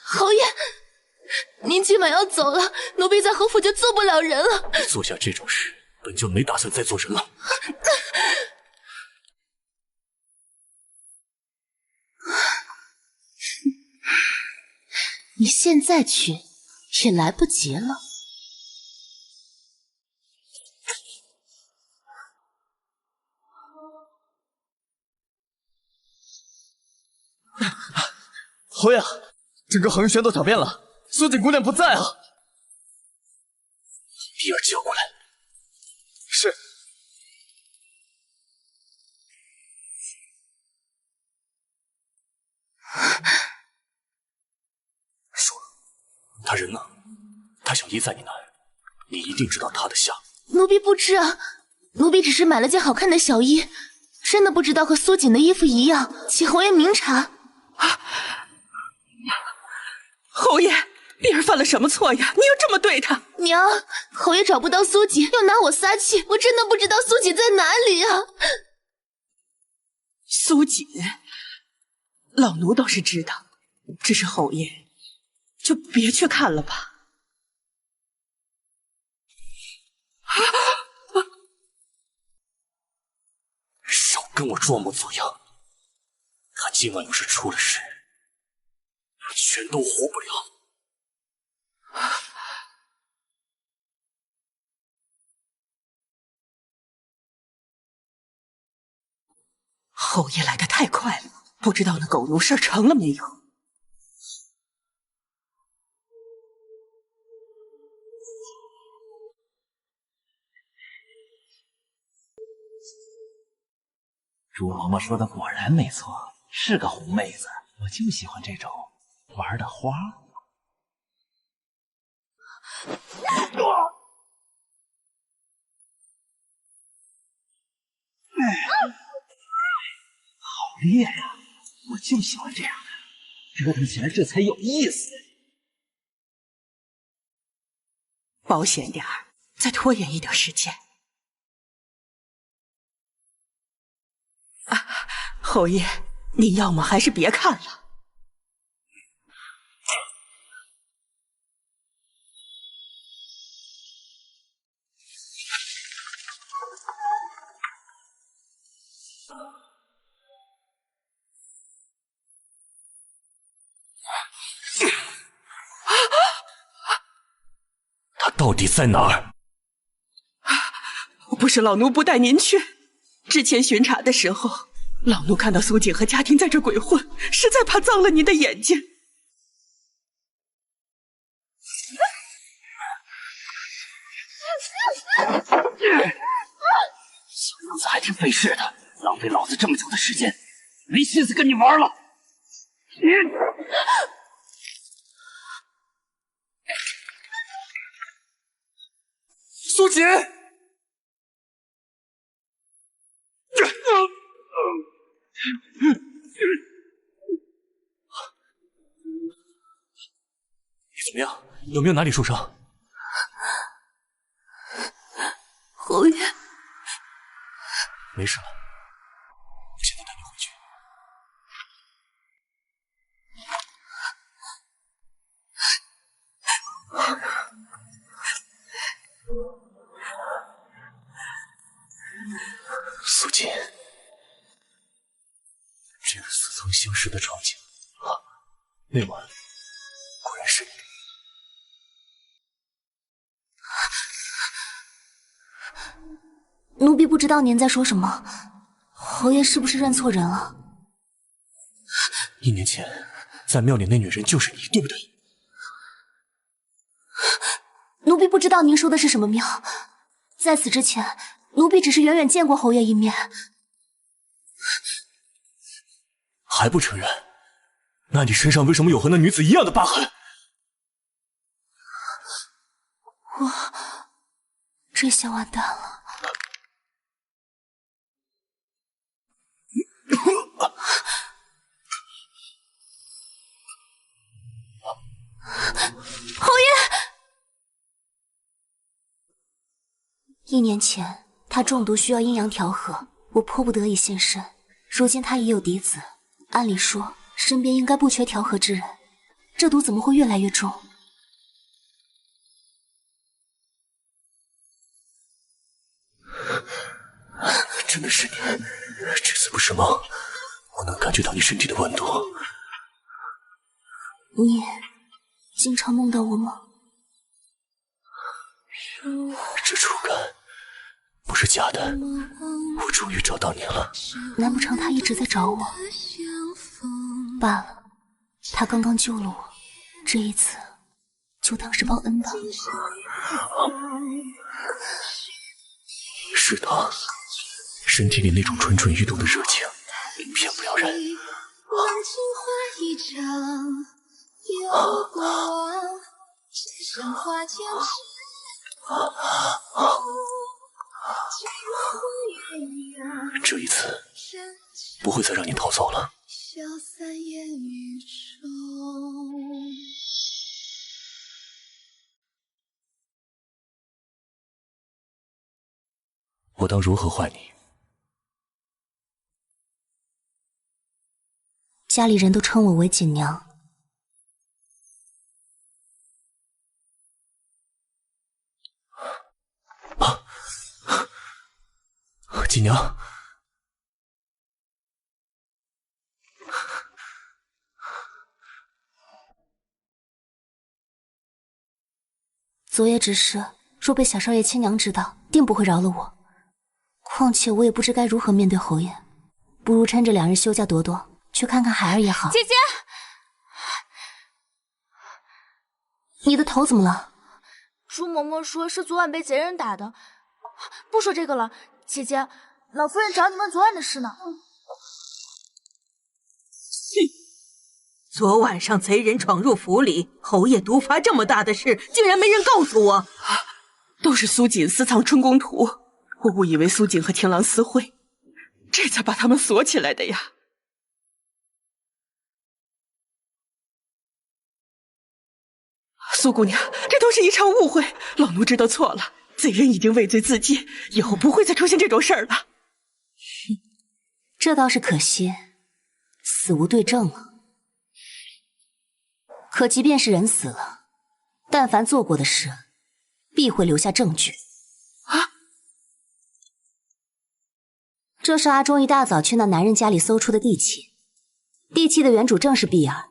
侯爷，您今晚要走了，奴婢在侯府就做不了人了。你做下这种事，本就没打算再做人了。你现在去也来不及了。侯爷，整个恒轩都找遍了，苏锦姑娘不在啊！碧儿叫过来。是。说，他人呢？他想依在你那儿，你一定知道他的下落。奴婢不知啊，奴婢只是买了件好看的小衣，真的不知道和苏锦的衣服一样，请侯爷明察。侯爷，碧儿犯了什么错呀？你又这么对她？娘，侯爷找不到苏锦，又拿我撒气，我真的不知道苏锦在哪里啊！苏锦，老奴倒是知道，只是侯爷就别去看了吧。少跟我装模作样！他今晚要是出了事，全都活不了。侯爷来得太快了，不知道那狗奴事成了没有？猪嬷嬷说的果然没错，是个红妹子，我就喜欢这种玩的花。好厉害呀！我就喜欢这样的，折腾起来这才有意思。保险点儿，再拖延一点时间。侯爷，你要么还是别看了。他到底在哪儿？不是老奴不带您去，之前巡查的时候，老奴看到苏锦和家庭在这鬼混，实在怕脏了您的眼睛。小娘子还挺费事的，浪费老子这么久的时间，没心思跟你玩了。苏锦，你怎么样？有没有哪里受伤？侯爷，没事了，我现在带你回去。曾相识的场景啊，那晚果然是你。奴婢不知道您在说什么，侯爷是不是认错人了？1年前，在庙里那女人就是你，对不对？奴婢不知道您说的是什么庙，在此之前，奴婢只是远远见过侯爷一面。还不承认？那你身上为什么有和那女子一样的疤痕？我这下完蛋了。侯爷，1年前他中毒需要阴阳调和，我迫不得已现身。如今他已有嫡子，按理说身边应该不缺调和之人，这毒怎么会越来越重？真的是你，这次不是梦，我能感觉到你身体的温度。你经常梦到我吗？这触感不是假的，我终于找到你了。难不成他一直在找我？罢了，他刚刚救了我，这一次就当是报恩吧。是他，身体里那种蠢蠢欲动的热情，骗不了人。这一次不会再让你逃走了。我当如何坏你？家里人都称我为锦娘。锦娘，昨夜之事，若被小少爷亲娘知道，定不会饶了我。况且我也不知该如何面对侯爷，不如趁着2人休假躲躲，去看看孩儿也好。姐姐，你的头怎么了？朱嬷嬷说是昨晚被贼人打的。不说这个了，姐姐，老夫人找你问昨晚的事呢。昨晚上贼人闯入府里，侯爷毒发这么大的事，竟然没人告诉我。都是苏锦私藏春宫图，我误以为苏锦和天狼私会，这才把他们锁起来的呀。苏姑娘，这都是一场误会，老奴知道错了。贼人已经畏罪自尽，以后不会再出现这种事儿了。这倒是可惜，死无对证了。可即便是人死了，但凡做过的事，必会留下证据。啊！这是阿忠一大早去那男人家里搜出的地契，地契的原主正是碧儿，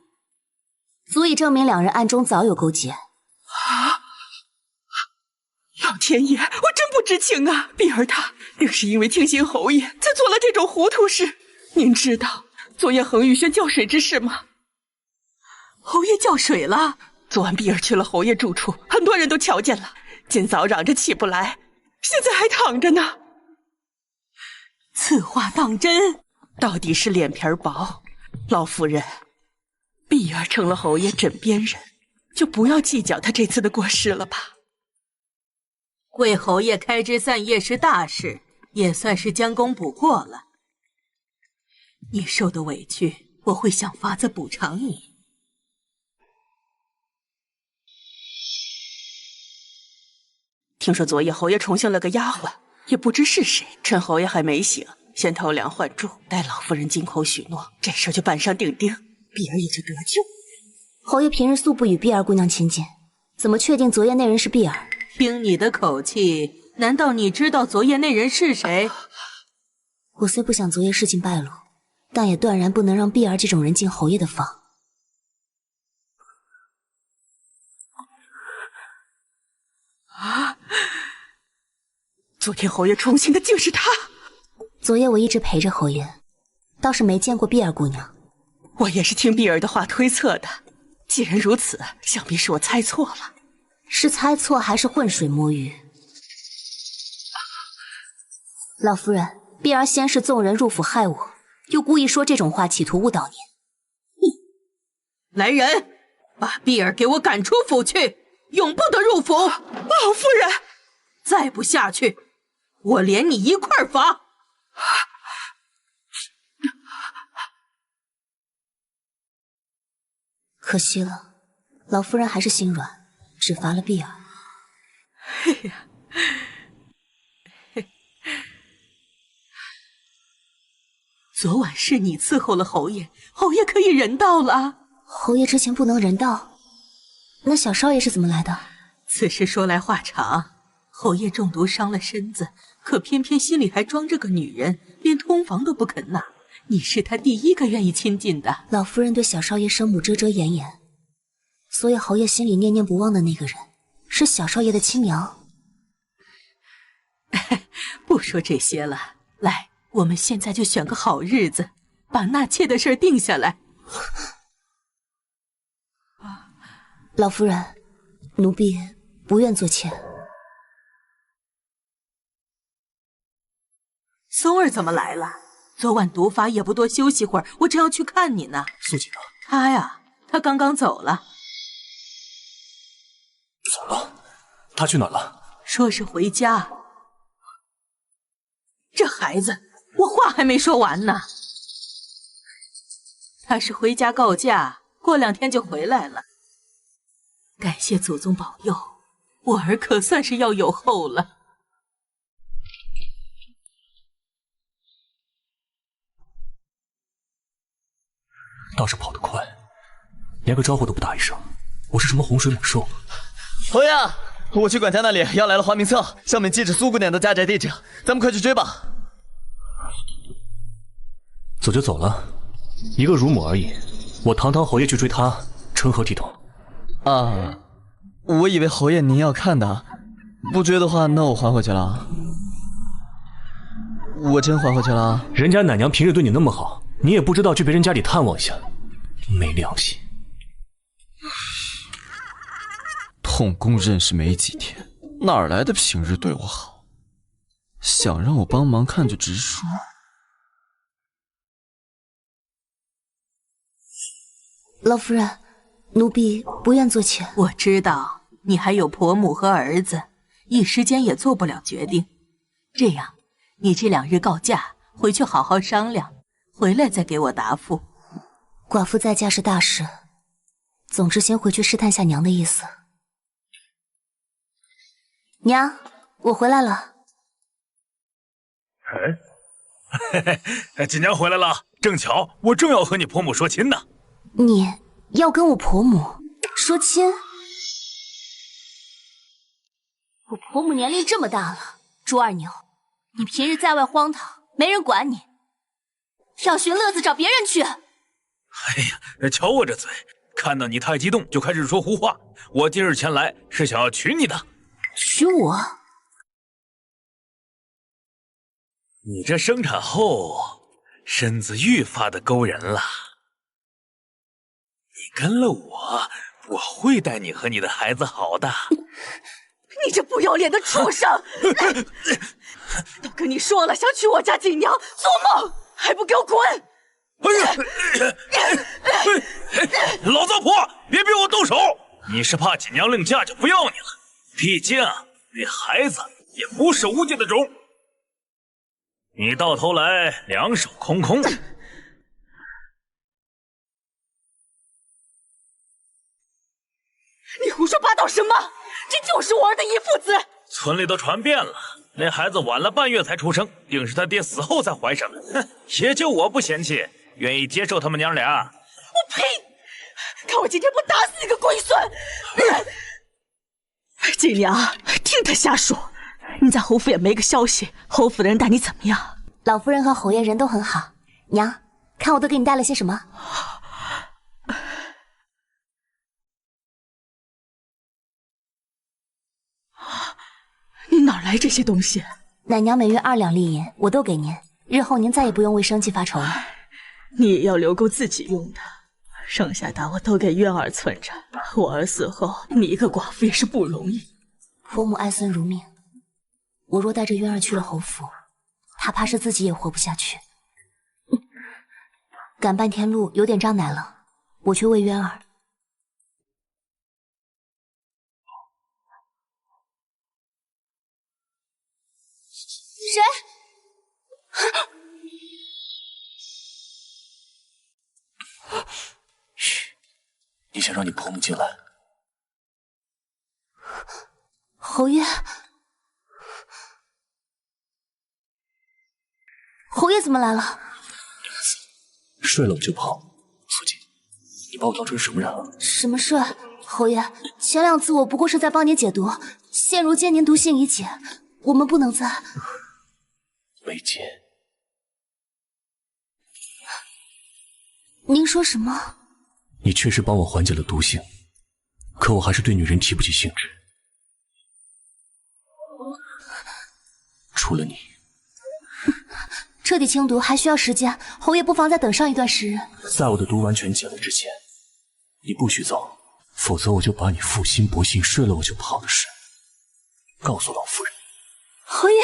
足以证明2人暗中早有勾结。啊！老天爷，我真不知情啊！碧儿她定是因为听信侯爷，才做了这种糊涂事。您知道昨夜恒玉轩叫水之事吗？侯爷叫水了。昨晚碧儿去了侯爷住处，很多人都瞧见了。今早嚷着起不来，现在还躺着呢。此话当真？到底是脸皮薄。老夫人，碧儿成了侯爷枕边人，就不要计较他这次的过失了吧。为侯爷开枝散叶是大事，也算是将功补过了。你受的委屈，我会想法子补偿你。听说昨夜侯爷重信了个丫鬟，也不知是谁，趁侯爷还没醒，先偷梁换柱，待老夫人金口许诺，这事就板上钉钉，碧儿也就得救。侯爷平日素不与碧儿姑娘亲近，怎么确定昨夜那人是碧儿？凭你的口气，难道你知道昨夜那人是谁？我虽不想昨夜事情败露，但也断然不能让碧儿这种人进侯爷的房。啊！昨天侯爷宠幸的竟是他。昨夜我一直陪着侯爷，倒是没见过碧儿姑娘。我也是听碧儿的话推测的。既然如此，想必是我猜错了。是猜错还是浑水摸鱼？老夫人，碧儿先是纵人入府害我，又故意说这种话，企图误导您。来人，把碧儿给我赶出府去，永不得入府。老夫人，再不下去，我连你一块罚。可惜了，老夫人还是心软，只罚了碧儿。哎呀，昨晚是你伺候了侯爷，侯爷可以人道了。侯爷之前不能人道，那小少爷是怎么来的？此事说来话长。侯爷中毒伤了身子，可偏偏心里还装着个女人，连通房都不肯纳。你是他第一个愿意亲近的。老夫人对小少爷生母遮遮掩掩，所以侯爷心里念念不忘的那个人是小少爷的亲娘。不说这些了，来，我们现在就选个好日子，把纳妾的事定下来。老夫人，奴婢不愿做妾。松儿怎么来了？昨晚毒发也不多休息会儿，我正要去看你呢。素锦呢？他呀，他刚刚走了。走了？他去哪儿了？说是回家。这孩子，我话还没说完呢。他是回家告假，过2天就回来了。感谢祖宗保佑，我儿可算是要有后了。倒是跑得快，连个招呼都不打一声。我是什么洪水猛兽？侯爷，我去管家那里要来了花名册，上面记着苏姑娘的家宅地址，咱们快去追吧。走就走了，一个乳母而已。我堂堂侯爷去追她，成何体统？啊，我以为侯爷您要看的，不追的话，那我还回去了。我真还回去了。人家奶娘平日对你那么好，你也不知道去别人家里探望一下，没良心。统共认识没几天，哪来的平日对我好？想让我帮忙看就直说。老夫人，奴婢不愿做妾。我知道你还有婆母和儿子，一时间也做不了决定。这样，你这2日告假，回去好好商量，回来再给我答复。寡妇在家是大事，总之先回去试探下娘的意思。娘，我回来了。锦娘回来了，正巧，我正要和你婆母说亲呢。你要跟我婆母说亲？我婆母年龄这么大了，朱二牛，你平日在外荒唐，没人管你，要寻乐子找别人去。哎呀，瞧我这嘴，看到你太激动就开始说胡话。我今日前来是想要娶你的。娶我？你这生产后身子愈发的勾人了。你跟了我，我会待你和你的孩子好的。你这不要脸的畜生！都跟你说了，想娶我家锦娘，做梦！还不给我滚！老糟婆，别逼我动手！你是怕锦娘另嫁就不要你了？毕竟那孩子也不是吴家的种。你到头来2手空空。你胡说八道什么？这就是我儿的遗腹子。村里都传遍了，那孩子晚了半月才出生，定是他爹死后才怀上的。哼，也就我不嫌弃，愿意接受他们娘俩。我呸！看我今天不打死你个龟孙！锦娘，听他瞎说。你在侯府也没个消息，侯府的人待你怎么样？老夫人和侯爷人都很好。娘，看我都给你带了些什么？你哪来这些东西？奶娘每月2两利银，我都给您，日后您再也不用为生计发愁了。你也要留够自己用的，剩下的我都给渊儿存着。我儿死后，你一个寡妇也是不容易。婆母爱孙如命，我若带着渊儿去了侯府，她怕是自己也活不下去。赶半天路有点胀奶了，我去喂渊儿。谁？嘘，你想让你婆母进来？侯爷，侯爷怎么来了？睡了我就跑。苏锦，你把我当成什么人了？什么睡？侯爷，前2次我不过是在帮您解毒，现如今您毒性已解，我们不能再……没解。您说什么？你确实帮我缓解了毒性，可我还是对女人提不起兴致。除了你，彻底清毒还需要时间，侯爷不妨再等上一段时日。在我的毒完全解了之前，你不许走，否则我就把你负心薄幸、睡了我就跑的事告诉老夫人。侯爷，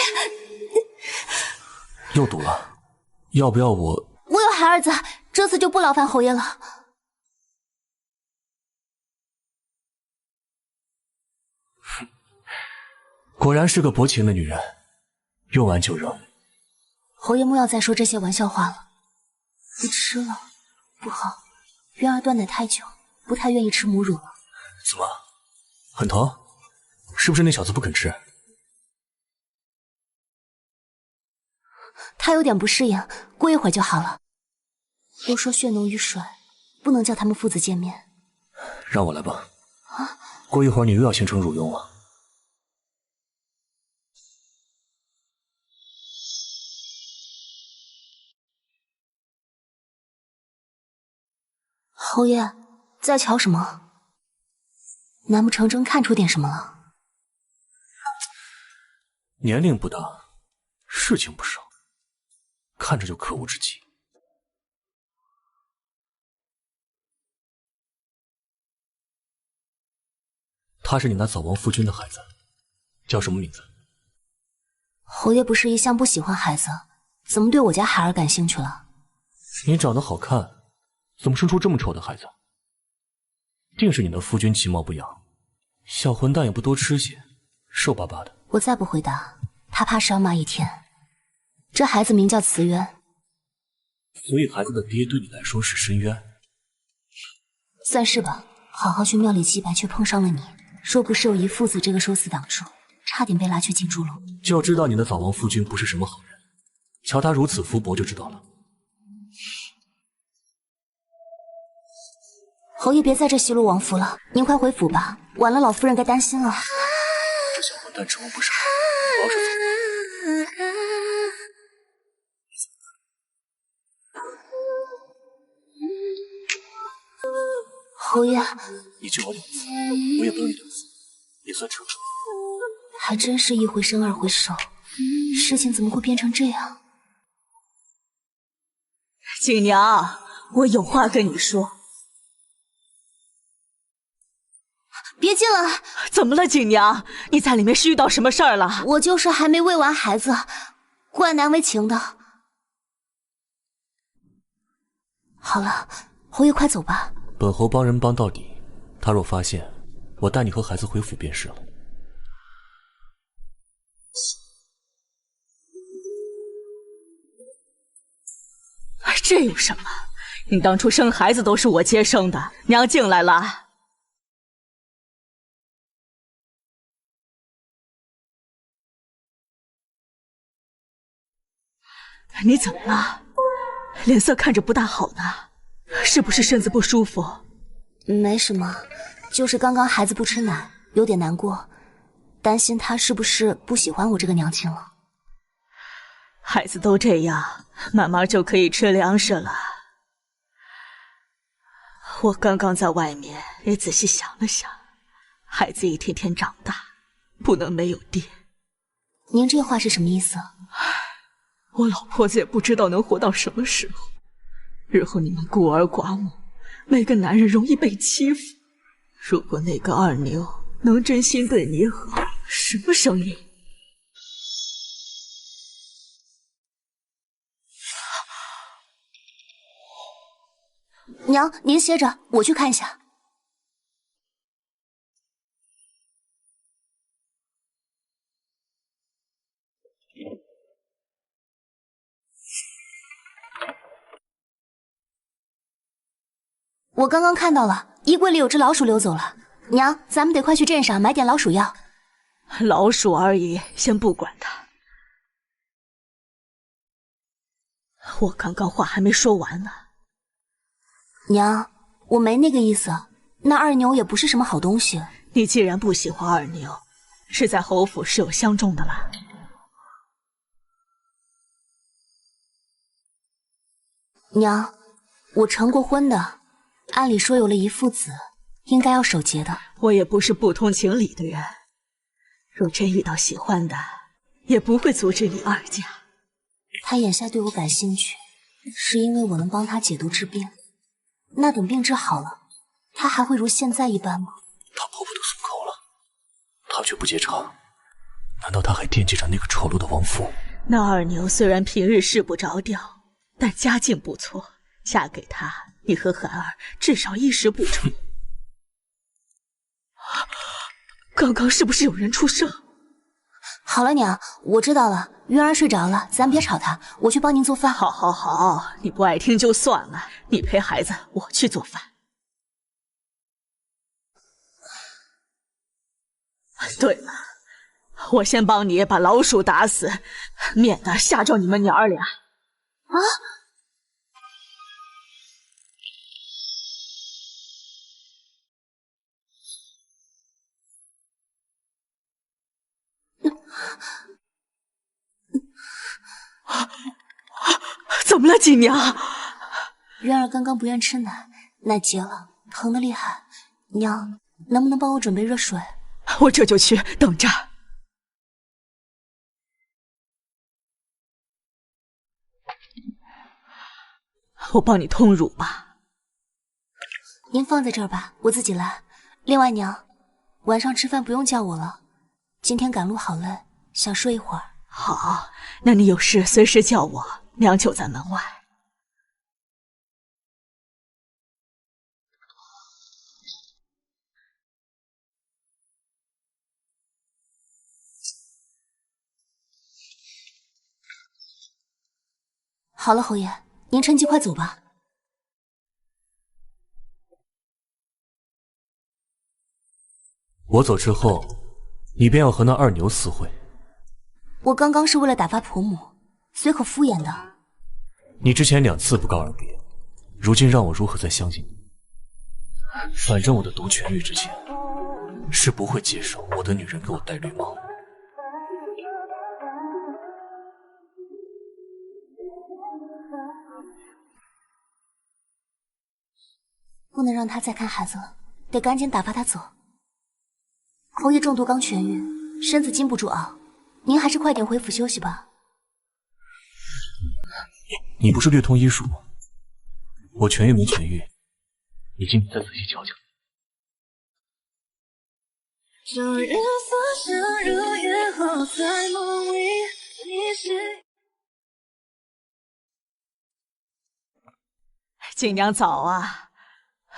又毒了，要不要我？我有孩儿子，这次就不劳烦侯爷了。果然是个薄情的女人，用完就扔。侯爷莫要再说这些玩笑话了。不吃了，不好，渊儿断奶太久，不太愿意吃母乳了。怎么，很疼？是不是那小子不肯吃？他有点不适应，过一会儿就好了。都说血浓于水，不能叫他们父子见面。让我来吧。啊，过一会儿你又要形成乳晕了。侯爷，在瞧什么？难不成真看出点什么了？年龄不大，事情不少，看着就可恶至极。他是你那早亡夫君的孩子，叫什么名字？侯爷不是一向不喜欢孩子，怎么对我家孩儿感兴趣了？你长得好看，怎么生出这么丑的孩子？定是你那夫君其貌不扬，小混蛋也不多吃些，瘦巴巴的。我再不回答，他怕是要骂一天。这孩子名叫慈渊，所以孩子的爹对你来说是深渊。算是吧。好好去庙里祭拜，却碰上了你。若不是有姨父子这个收死挡住，差点被拉去进猪笼。就知道你的早亡夫君不是什么好人，瞧他如此福薄就知道了。侯爷别在这奚落王府了，您快回府吧，晚了老夫人该担心了。这小混蛋指望不上，老实走。侯爷，你救我2次，我也帮你2次，也算成全。还真是一回生二回熟，事情怎么会变成这样？锦娘，我有话跟你说。别进来！怎么了，锦娘？你在里面是遇到什么事儿了？我就是还没喂完孩子，怪难为情的。好了，侯爷快走吧。本侯帮人帮到底，他若发现，我带你和孩子回府便是了。这有什么？你当初生孩子都是我接生的，娘进来了。你怎么了？脸色看着不大好呢，是不是身子不舒服？没什么，就是刚刚孩子不吃奶，有点难过，担心他是不是不喜欢我这个娘亲了。孩子都这样，慢慢就可以吃粮食了。我刚刚在外面也仔细想了想，孩子一天天长大，不能没有爹。您这话是什么意思？我老婆子也不知道能活到什么时候，日后你们孤儿寡母，每个男人容易被欺负。如果那个二牛能真心对你好，什么声音？娘，您歇着，我去看一下。我刚刚看到了，衣柜里有只老鼠溜走了。娘，咱们得快去镇上买点老鼠药。老鼠而已，先不管它。我刚刚话还没说完呢。娘，我没那个意思，那二牛也不是什么好东西。你既然不喜欢二牛，是在侯府是有相中的啦。娘，我成过婚的，按理说有了一父子，应该要守节的。我也不是不通情理的人，若真遇到喜欢的，也不会阻止你二嫁。他眼下对我感兴趣，是因为我能帮他解毒治病。那等病治好了，他还会如现在一般吗？他婆婆都松口了，他却不接茬，难道他还惦记着那个丑陋的王夫？那二牛虽然平日事不着调，但家境不错，嫁给他，你和孩儿至少衣食不愁。刚刚是不是有人出声？好了，娘，我知道了。云儿睡着了，咱别吵她，我去帮您做饭。好，好，好，你不爱听就算了，你陪孩子，我去做饭。对了，我先帮你把老鼠打死，免得吓着你们娘儿俩。啊！怎么了，锦娘？渊儿刚刚不愿吃奶，奶结了，疼得厉害。娘，能不能帮我准备热水？我这就去，等着。我帮你通乳吧。您放在这儿吧，我自己来。另外，娘，晚上吃饭不用叫我了，今天赶路好累，想睡一会儿。好，那你有事随时叫我，娘就在门外。好了，侯爷，您趁机快走吧。我走之后，你便要和那二牛私会。我刚刚是为了打发婆母，随口敷衍的。你之前2次不告而别，如今让我如何再相信你？反正我的毒痊愈之前，是不会接受我的女人给我戴绿帽。不能让他再看孩子了，得赶紧打发他走。侯爷中毒刚痊愈，身子经不住熬，您还是快点回府休息吧。你不是略通医术吗？我痊愈没痊愈，你今天再仔细瞧瞧。昨日所想如夜后在梦里，你是锦娘早啊，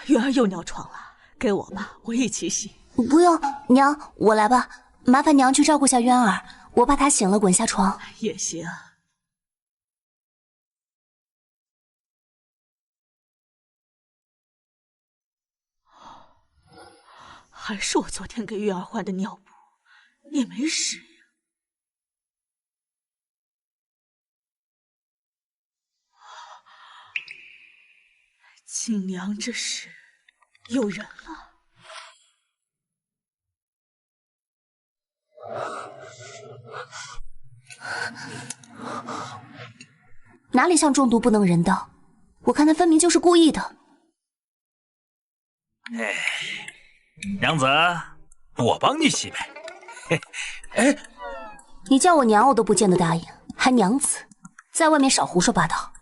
月儿又尿床了，给我吧，我一起洗。不用，娘，我来吧。麻烦娘去照顾下渊儿，我怕她醒了滚下床。也行。还是我昨天给月儿换的尿布，也没使呀。锦娘这是有人了。哪里像中毒不能人道？我看他分明就是故意的。哎，娘子，我帮你洗呗。哎，你叫我娘我都不见得答应，还娘子，在外面少胡说八道。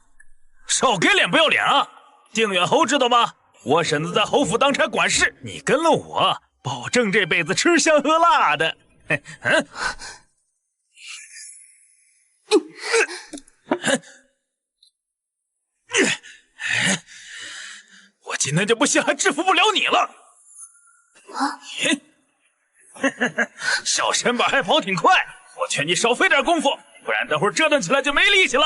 少给脸不要脸啊！定远侯知道吗？我婶子在侯府当差管事，你跟了我，保证这辈子吃香喝辣的。我今天就不信还制服不了你了！啊！小身板还跑挺快，我劝你少费点功夫，不然等会儿折腾起来就没力气了。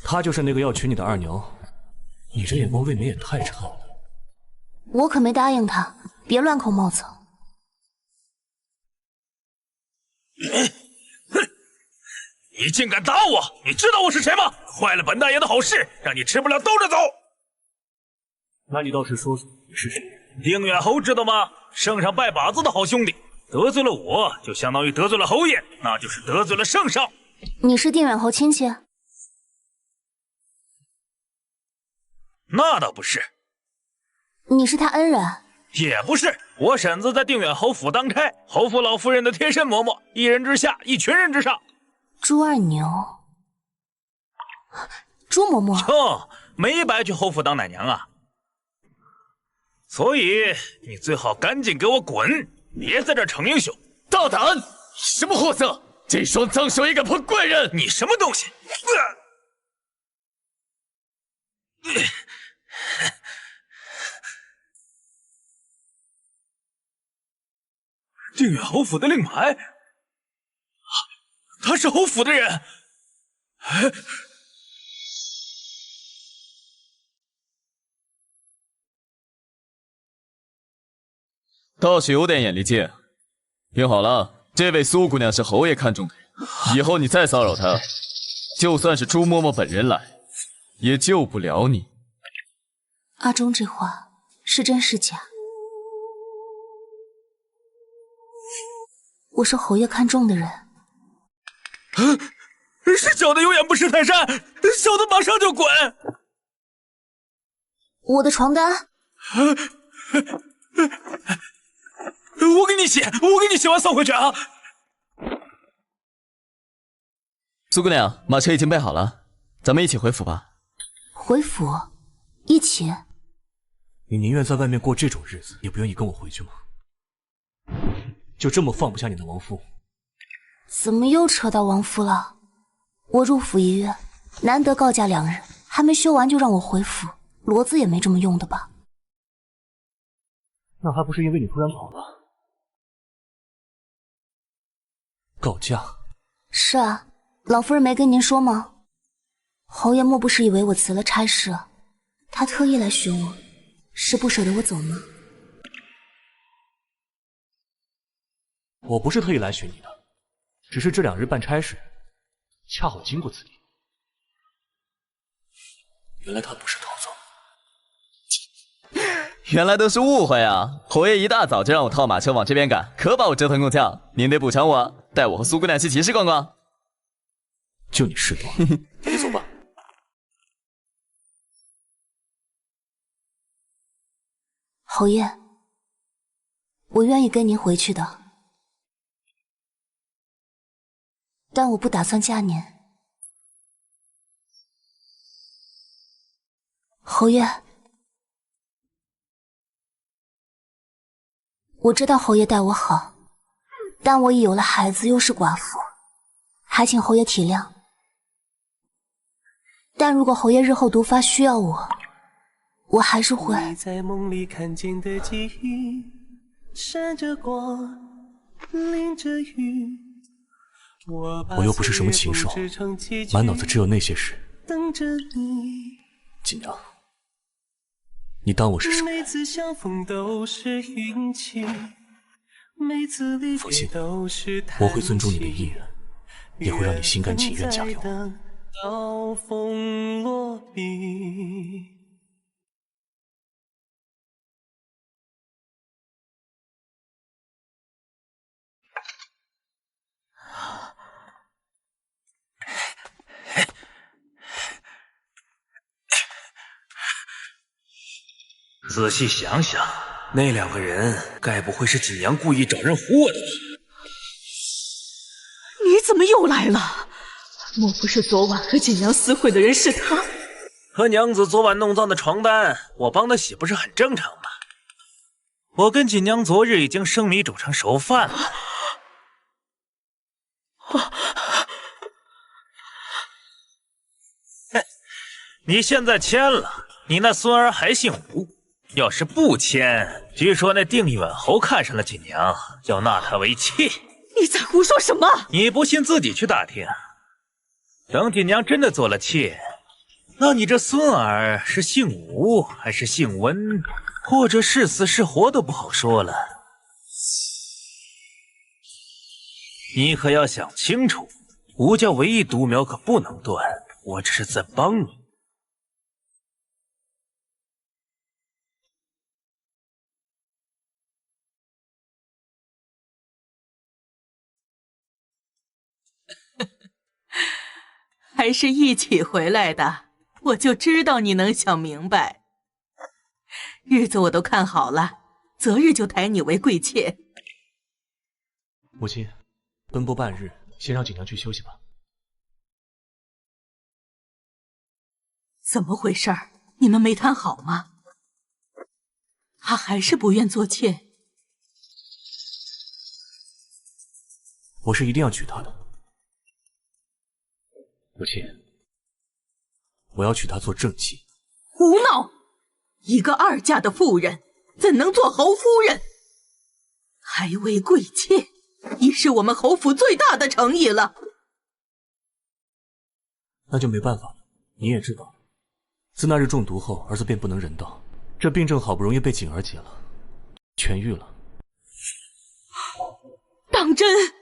她就是那个要娶你的二娘，你这眼光未免也太差了。我可没答应他，别乱扣帽子。你竟敢打我！你知道我是谁吗？坏了本大爷的好事，让你吃不了兜着走。那你倒是说说你是谁？丁远侯知道吗？圣上拜把子的好兄弟，得罪了我就相当于得罪了侯爷，那就是得罪了圣上。你是定远侯亲戚？那倒不是。你是他恩人？也不是。我婶子在定远侯府当差，侯府老夫人的贴身嬷嬷，一人之下，一群人之上。朱二牛，朱嬷嬷。哟，没白去侯府当奶娘啊！所以你最好赶紧给我滚，别在这逞英雄！大胆！什么货色！这双脏手也敢碰贵人！你什么东西？定远侯府的令牌，他是侯府的人。倒是有点眼力劲。听好了，这位苏姑娘是侯爷看中的人，以后你再骚扰她，就算是朱嬷嬷本人来，也救不了你。阿忠这话是真是假？我是侯爷看中的人。是小的有眼不识泰山，小的马上就滚。我的床单。我给你洗，完送回去啊。苏姑娘，马车已经备好了，咱们一起回府吧。回府？一起？你宁愿在外面过这种日子，也不愿意跟我回去吗？就这么放不下你的亡夫？怎么又扯到亡夫了？我入府1月，难得告假2日，还没休完就让我回府，骡子也没这么用的吧？那还不是因为你突然跑了？告假？是啊，老夫人没跟您说吗？侯爷莫不是以为我辞了差事，他特意来寻我，是不舍得我走吗？我不是特意来寻你的，只是这2日办差事，恰好经过此地。原来他不是逃走。原来都是误会啊！侯爷一大早就让我套马车往这边赶，可把我折腾够呛。您得补偿我，带我和苏姑娘去集市逛逛。就你事多，你走吧。侯爷，我愿意跟您回去的，但我不打算嫁您。侯爷，我知道侯爷待我好，但我已有了孩子，又是寡妇，还请侯爷体谅。但如果侯爷日后毒发需要我，我还是会。你在梦里看见的记忆，闪着光，淋着雨。我又不是什么禽兽，满脑子只有那些事。等着你，锦娘，你当我是什么？每次相逢都是运气，每次离别都是叹息。我会尊重你的意愿，也会让你心甘情愿嫁给我。刀锋落笔。仔细想想，那2个人该不会是锦娘故意找人唬我的吧？你怎么又来了？莫不是昨晚和锦娘私会的人是他？和娘子昨晚弄脏的床单，我帮她洗不是很正常吗？我跟锦娘昨日已经生米煮成熟饭了。你现在签了，你那孙儿还姓吴。要是不签，据说那定远侯看上了锦娘，要纳她为妾。你在胡说什么？你不信自己去打听。等锦娘真的做了妾，那你这孙儿是姓吴还是姓温，或者是死是活都不好说了。你可要想清楚，吴家唯一独苗可不能断，我这是在帮你。还是一起回来的，我就知道你能想明白。日子我都看好了，择日就抬你为贵妾。母亲，奔波半日，先让锦娘去休息吧。怎么回事儿？你们没谈好吗？他还是不愿做妾？我是一定要娶她的。母亲，我要娶她做正妻。胡闹！一个2嫁的妇人，怎能做侯夫人？还为贵妾，已是我们侯府最大的诚意了。那就没办法了。你也知道，自那日中毒后，儿子便不能人道，这病症好不容易被锦儿解了，痊愈了。当真？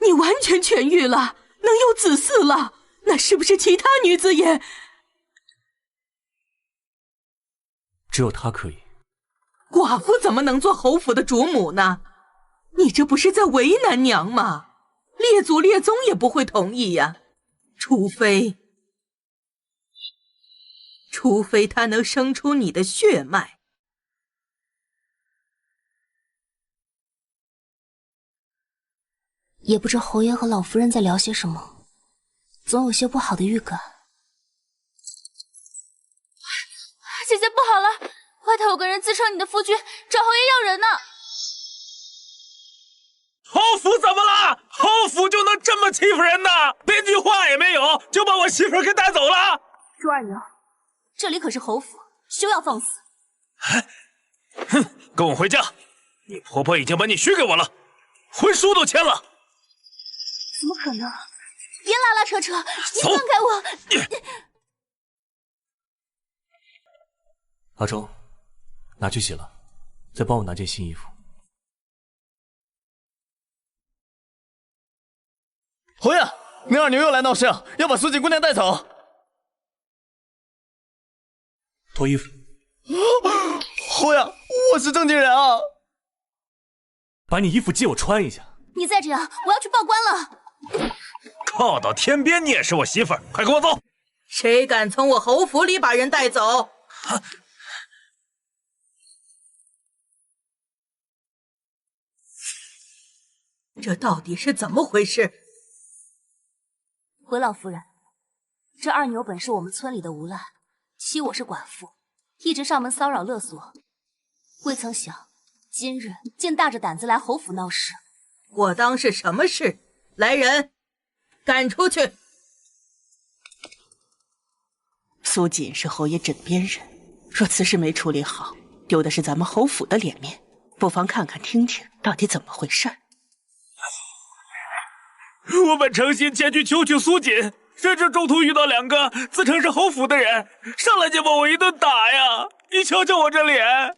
你完全痊愈了，能有子嗣了？那是不是其他女子也……只有她可以。寡妇怎么能做侯府的主母呢？你这不是在为难娘吗？列祖列宗也不会同意呀，除非她能生出你的血脉。也不知侯爷和老夫人在聊些什么，总有些不好的预感。姐姐不好了，外头有个人自称你的夫君，找侯爷要人呢。侯府怎么了？侯府就能这么欺负人呢？连句话也没有，就把我媳妇儿给带走了。朱二牛，这里可是侯府，休要放肆！哼，跟我回家。你婆婆已经把你许给我了，婚书都签了。怎么可能？别拉拉扯扯，你放开我！阿忠，拿去洗了，再帮我拿件新衣服。侯爷，那二牛又来闹事，要把苏锦姑娘带走。脱衣服。侯爷，我是正经人啊！把你衣服借我穿一下。你再这样，我要去报官了。靠到天边，你也是我媳妇儿，快跟我走！谁敢从我侯府里把人带走？这到底是怎么回事？回老夫人，这二牛本是我们村里的无赖，欺我是寡妇，一直上门骚扰勒索，未曾想今日竟大着胆子来侯府闹事。我当是什么事？来人，赶出去！苏锦是侯爷枕边人，若此事没处理好，丢的是咱们侯府的脸面。不妨看看听听，到底怎么回事。我本诚心前去求取苏锦，谁知中途遇到2个自称是侯府的人，上来就把我一顿打呀！你瞧瞧我这脸。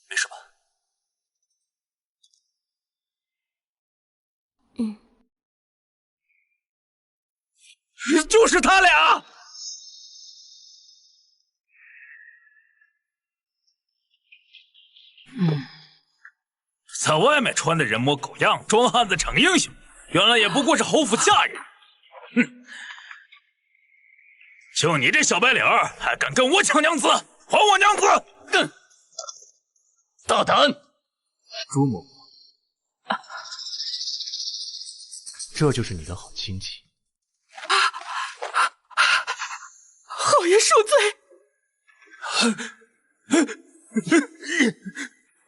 没事吧？就是他俩。在外面穿的人模狗样，装汉子逞英雄，原来也不过是侯府下人。哼！就你这小白脸儿，还敢跟我抢娘子？还我娘子！哼，大胆！朱嬷嬷，这就是你的好亲戚。侯爷恕罪！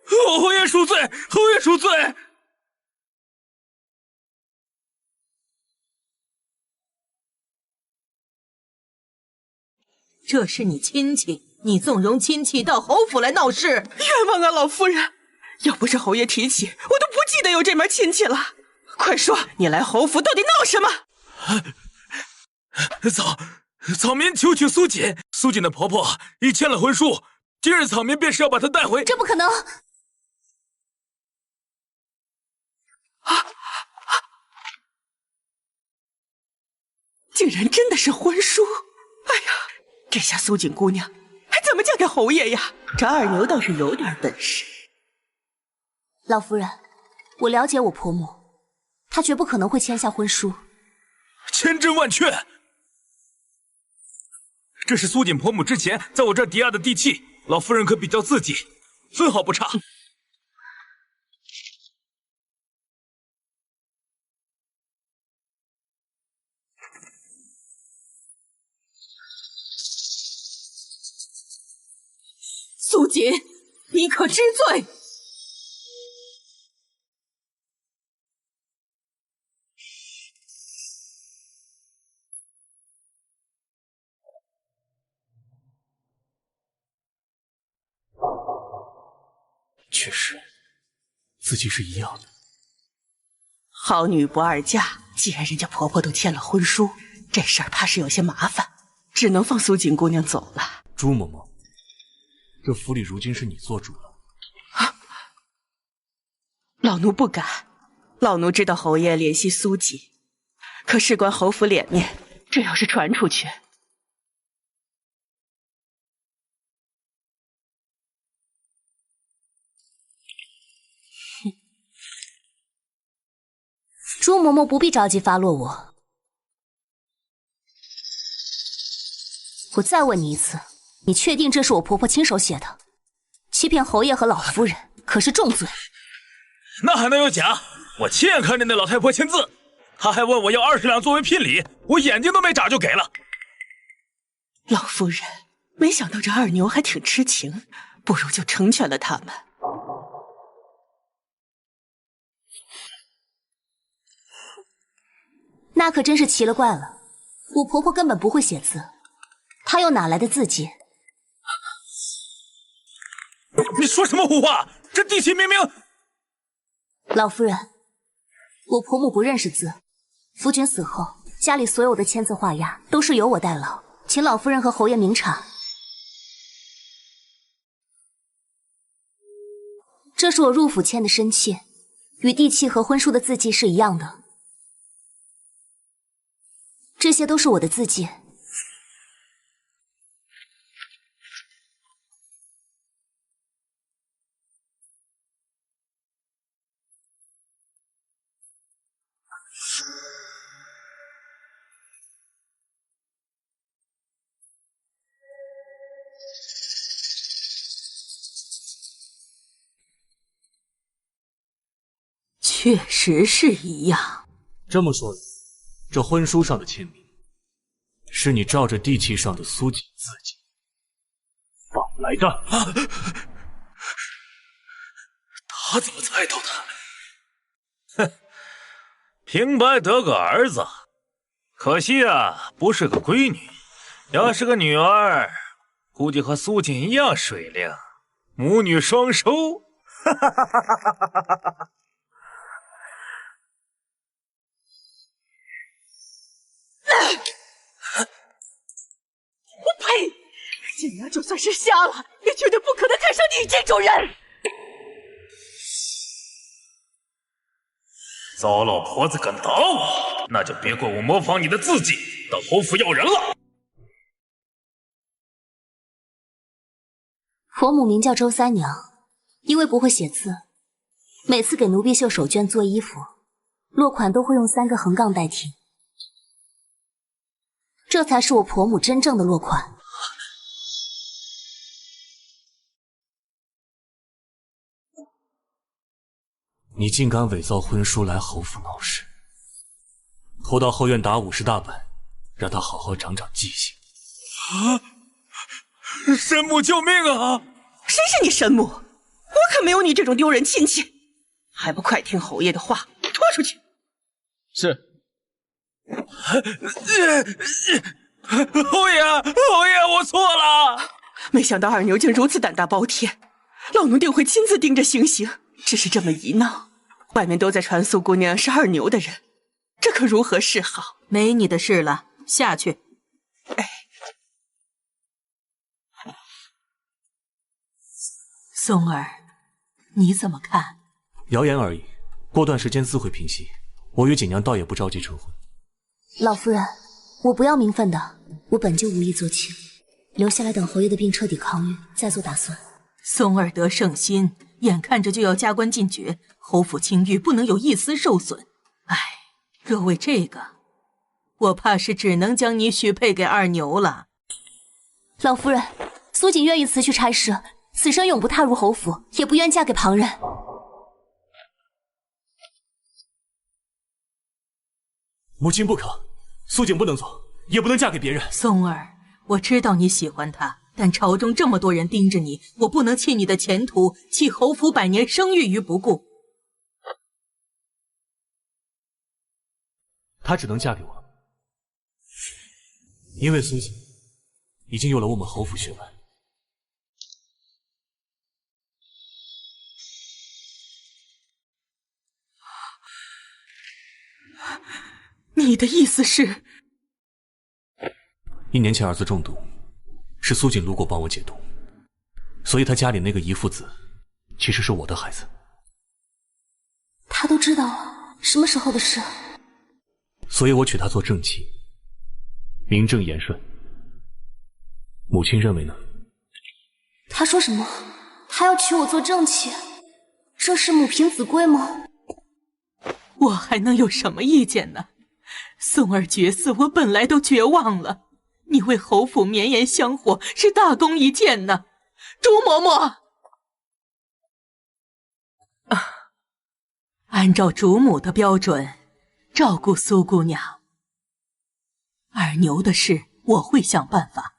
侯爷恕罪！侯爷恕罪！这是你亲戚，你纵容亲戚到侯府来闹事，冤枉啊，老夫人！要不是侯爷提起，我都不记得有这门亲戚了。快说，你来侯府到底闹什么？草民求娶苏锦，苏锦的婆婆已签了婚书，今日草民便是要把她带回。这不可能！竟然真的是婚书！哎呀，这下苏锦姑娘还怎么嫁给侯爷呀？这二牛倒是有点本事。老夫人，我了解我婆母，她绝不可能会签下婚书。千真万确，这是苏锦婆母之前在我这儿抵押的地契，老夫人可比较自己，分毫不差。苏锦，你可知罪？确实，字迹是一样的。好女不二嫁，既然人家婆婆都签了婚书，这事儿怕是有些麻烦，只能放苏锦姑娘走了。朱嬷嬷，这府里如今是你做主了。老奴不敢，老奴知道侯爷怜惜苏锦，可事关侯府脸面，这要是传出去，朱嬷嬷不必着急发落我。我再问你一次，你确定这是我婆婆亲手写的？欺骗侯爷和老夫人可是重罪。那还能有假？我亲眼看着那老太婆签字，她还问我要20两作为聘礼，我眼睛都没眨就给了。老夫人，没想到这二牛还挺痴情，不如就成全了他们。那可真是奇了怪了，我婆婆根本不会写字，她又哪来的字迹？你说什么胡话？这地契明明……老夫人，我婆母不认识字，夫君死后，家里所有的签字画押都是由我代劳，请老夫人和侯爷明察。这是我入府签的申契，与地契和婚书的字迹是一样的。这些都是我的字迹。确实是一样。这么说，这婚书上的签名是你照着地契上的苏锦字迹仿来的？他怎么猜到的？哼，平白得个儿子，可惜啊，不是个闺女。要是个女儿，估计和苏锦一样水灵，母女双收。哈哈哈哈哈哈！我呸！锦娘就算是瞎了，也绝对不可能看上你这种人。糟老婆子敢打我，那就别怪我模仿你的字迹，到侯府要人了。婆母名叫周三娘，因为不会写字，每次给奴婢绣手绢做衣服，落款都会用3个横杠代替。这才是我婆母真正的落款。你竟敢伪造婚书来侯府闹事，后到后院打50大板，让他好好长长记性。啊！神母救命啊！谁是你神母？我可没有你这种丢人亲戚，还不快听侯爷的话，拖出去！是。侯爷，我错了。没想到二牛竟如此胆大包天，老奴定会亲自盯着行刑。只是这么一闹，外面都在传苏姑娘是二牛的人，这可如何是好？没你的事了，下去。松儿，你怎么看？谣言而已，过段时间自会平息。我与锦娘倒也不着急成婚。老夫人，我不要名分的，我本就无意做妾，留下来等侯爷的病彻底康愈，再做打算。松儿得圣心，眼看着就要加官进爵，侯府清誉不能有一丝受损。唉，若为这个，我怕是只能将你许配给二牛了。老夫人，苏锦愿意辞去差事，此生永不踏入侯府，也不愿嫁给旁人。母亲不可，苏锦不能走，也不能嫁给别人。松儿，我知道你喜欢他，但朝中这么多人盯着你，我不能弃你的前途，弃侯府100年声誉于不顾。她只能嫁给我，因为苏锦已经有了我们侯府血脉。你的意思是？1年前儿子中毒，是苏锦路过帮我解毒，所以他家里那个遗腹子其实是我的孩子。他都知道了，什么时候的事？所以我娶她做正妻，名正言顺。母亲认为呢？他说什么？他要娶我做正妻？这是母凭子贵吗？我还能有什么意见呢？宋儿绝嗣，我本来都绝望了。你为侯府绵延香火，是大功一件呢。朱嬷嬷，按照主母的标准，照顾苏姑娘。二牛的事，我会想办法，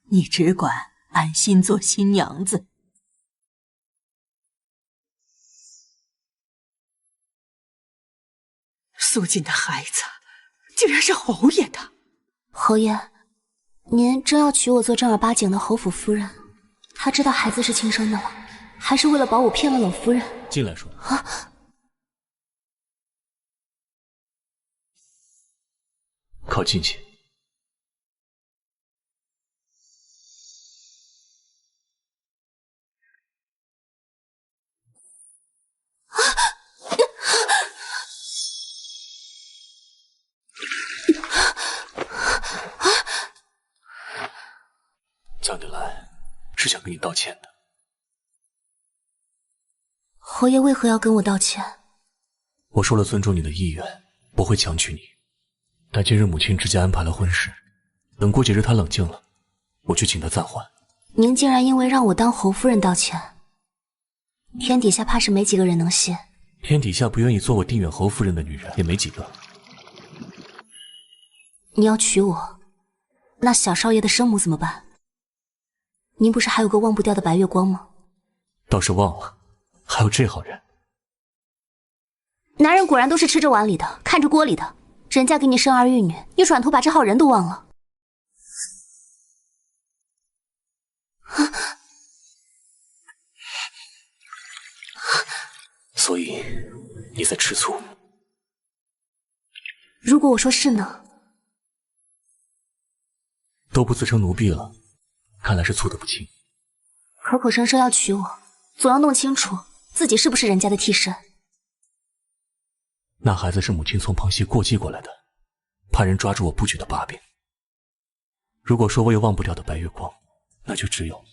你只管安心做新娘子。苏锦的孩子竟然是侯爷的。侯爷，您真要娶我做正儿八经的侯府夫人？他知道孩子是亲生的吗？还是为了保我骗了老夫人？进来说。靠近些。叫你来是想跟你道歉的。侯爷为何要跟我道歉？我说了尊重你的意愿，不会强娶你。但今日母亲直接安排了婚事，等过几日她冷静了，我去请她暂缓。您竟然因为让我当侯夫人道歉，天底下怕是没几个人能信。天底下不愿意做我定远侯夫人的女人也没几个。你要娶我，那小少爷的生母怎么办？您不是还有个忘不掉的白月光吗？倒是忘了，还有这好人。男人果然都是吃着碗里的，看着锅里的。人家给你生儿育女，你转头把这好人都忘了。所以你在吃醋？如果我说是呢？都不自称奴婢了，看来是醋得不轻。口口声声要娶我，总要弄清楚自己是不是人家的替身。那孩子是母亲从旁溪过继过来的，怕人抓住我不举的把柄。如果说我有忘不掉的白月光，那就只有……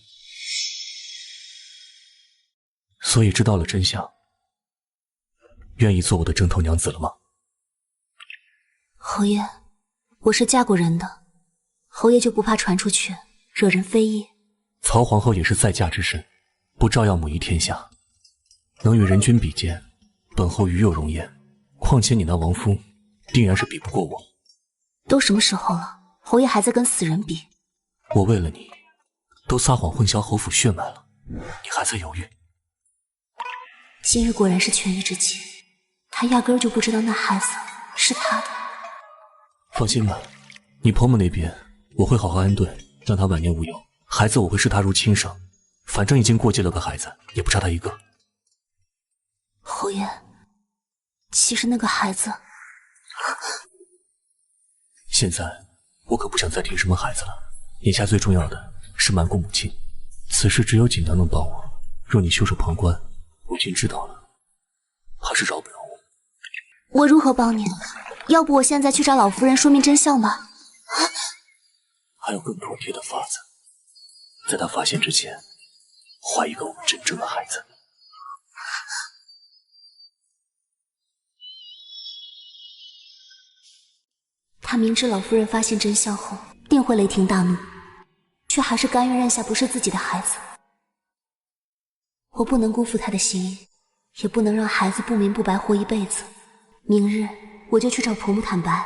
所以知道了真相，愿意做我的正头娘子了吗？侯爷，我是嫁过人的，侯爷就不怕传出去，惹人非议？曹皇后也是在嫁之身，不照耀母仪天下，能与人君比肩，本后与有荣焉。况且你那亡夫，定然是比不过我。都什么时候了，侯爷还在跟死人比？我为了你，都撒谎混淆侯府血脉了，你还在犹豫？今日果然是权宜之计，他压根儿就不知道那孩子是他的。放心吧，你婆母那边我会好好安顿，让她晚年无忧。孩子我会视他如亲生，反正已经过继了个孩子，也不差他一个。侯爷，其实那个孩子……现在我可不想再听什么孩子了，眼下最重要的是瞒过母亲，此事只有锦娘能帮我。若你袖手旁观，母亲知道了，还是饶不了我。我如何帮你？要不我现在去找老夫人说明真相吧？还有更妥帖的法子，在他发现之前，怀一个我们真正的孩子。他明知老夫人发现真相后定会雷霆大怒，却还是甘愿认下不是自己的孩子。我不能辜负他的心意，也不能让孩子不明不白活一辈子。明日我就去找婆母坦白。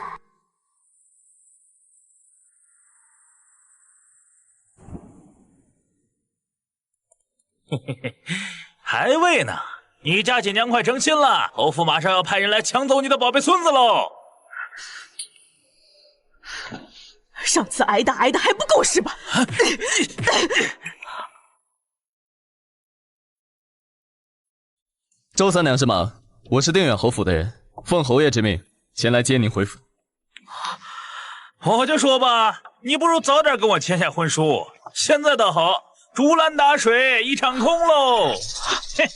嘿嘿嘿，还未呢，你家锦娘快成亲了，侯府马上要派人来抢走你的宝贝孙子喽！上次挨打还不够是吧？周三娘是吗？我是定远侯府的人，奉侯爷之命前来接您回府。我就说吧，你不如早点跟我签下婚书，现在倒好，竹篮打水一场空喽！嘿，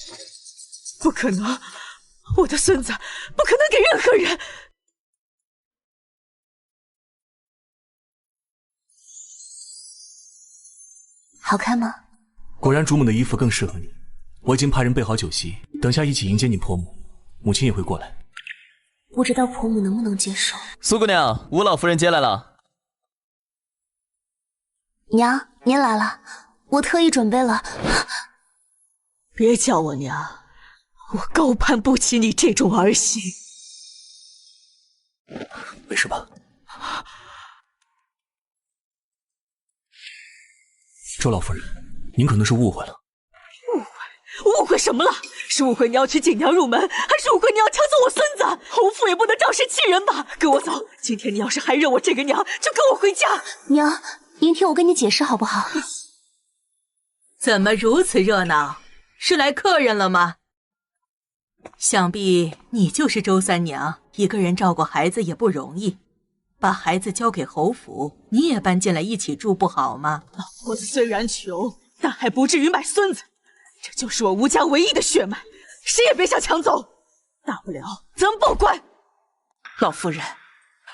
不可能，我的孙子不可能给任何人。好看吗？果然主母的衣服更适合你。我已经派人备好酒席，等下一起迎接你婆母，母亲也会过来。不知道婆母能不能接受。苏姑娘，吴老夫人接来了。娘，您来了，我特意准备了。别叫我娘，我高攀不起你这种儿媳。没事吧？周老夫人，您可能是误会了。误会什么了？是误会你要娶锦娘入门，还是误会你要抢走我孙子？侯府也不能仗势欺人吧！跟我走，今天你要是还认我这个娘，就跟我回家。娘，您听我跟你解释好不好？怎么如此热闹？是来客人了吗？想必你就是周三娘，一个人照顾孩子也不容易，把孩子交给侯府，你也搬进来一起住不好吗？老婆子虽然穷，但还不至于卖孙子。这就是我吴家唯一的血脉，谁也别想抢走。大不了咱们报官。老夫人，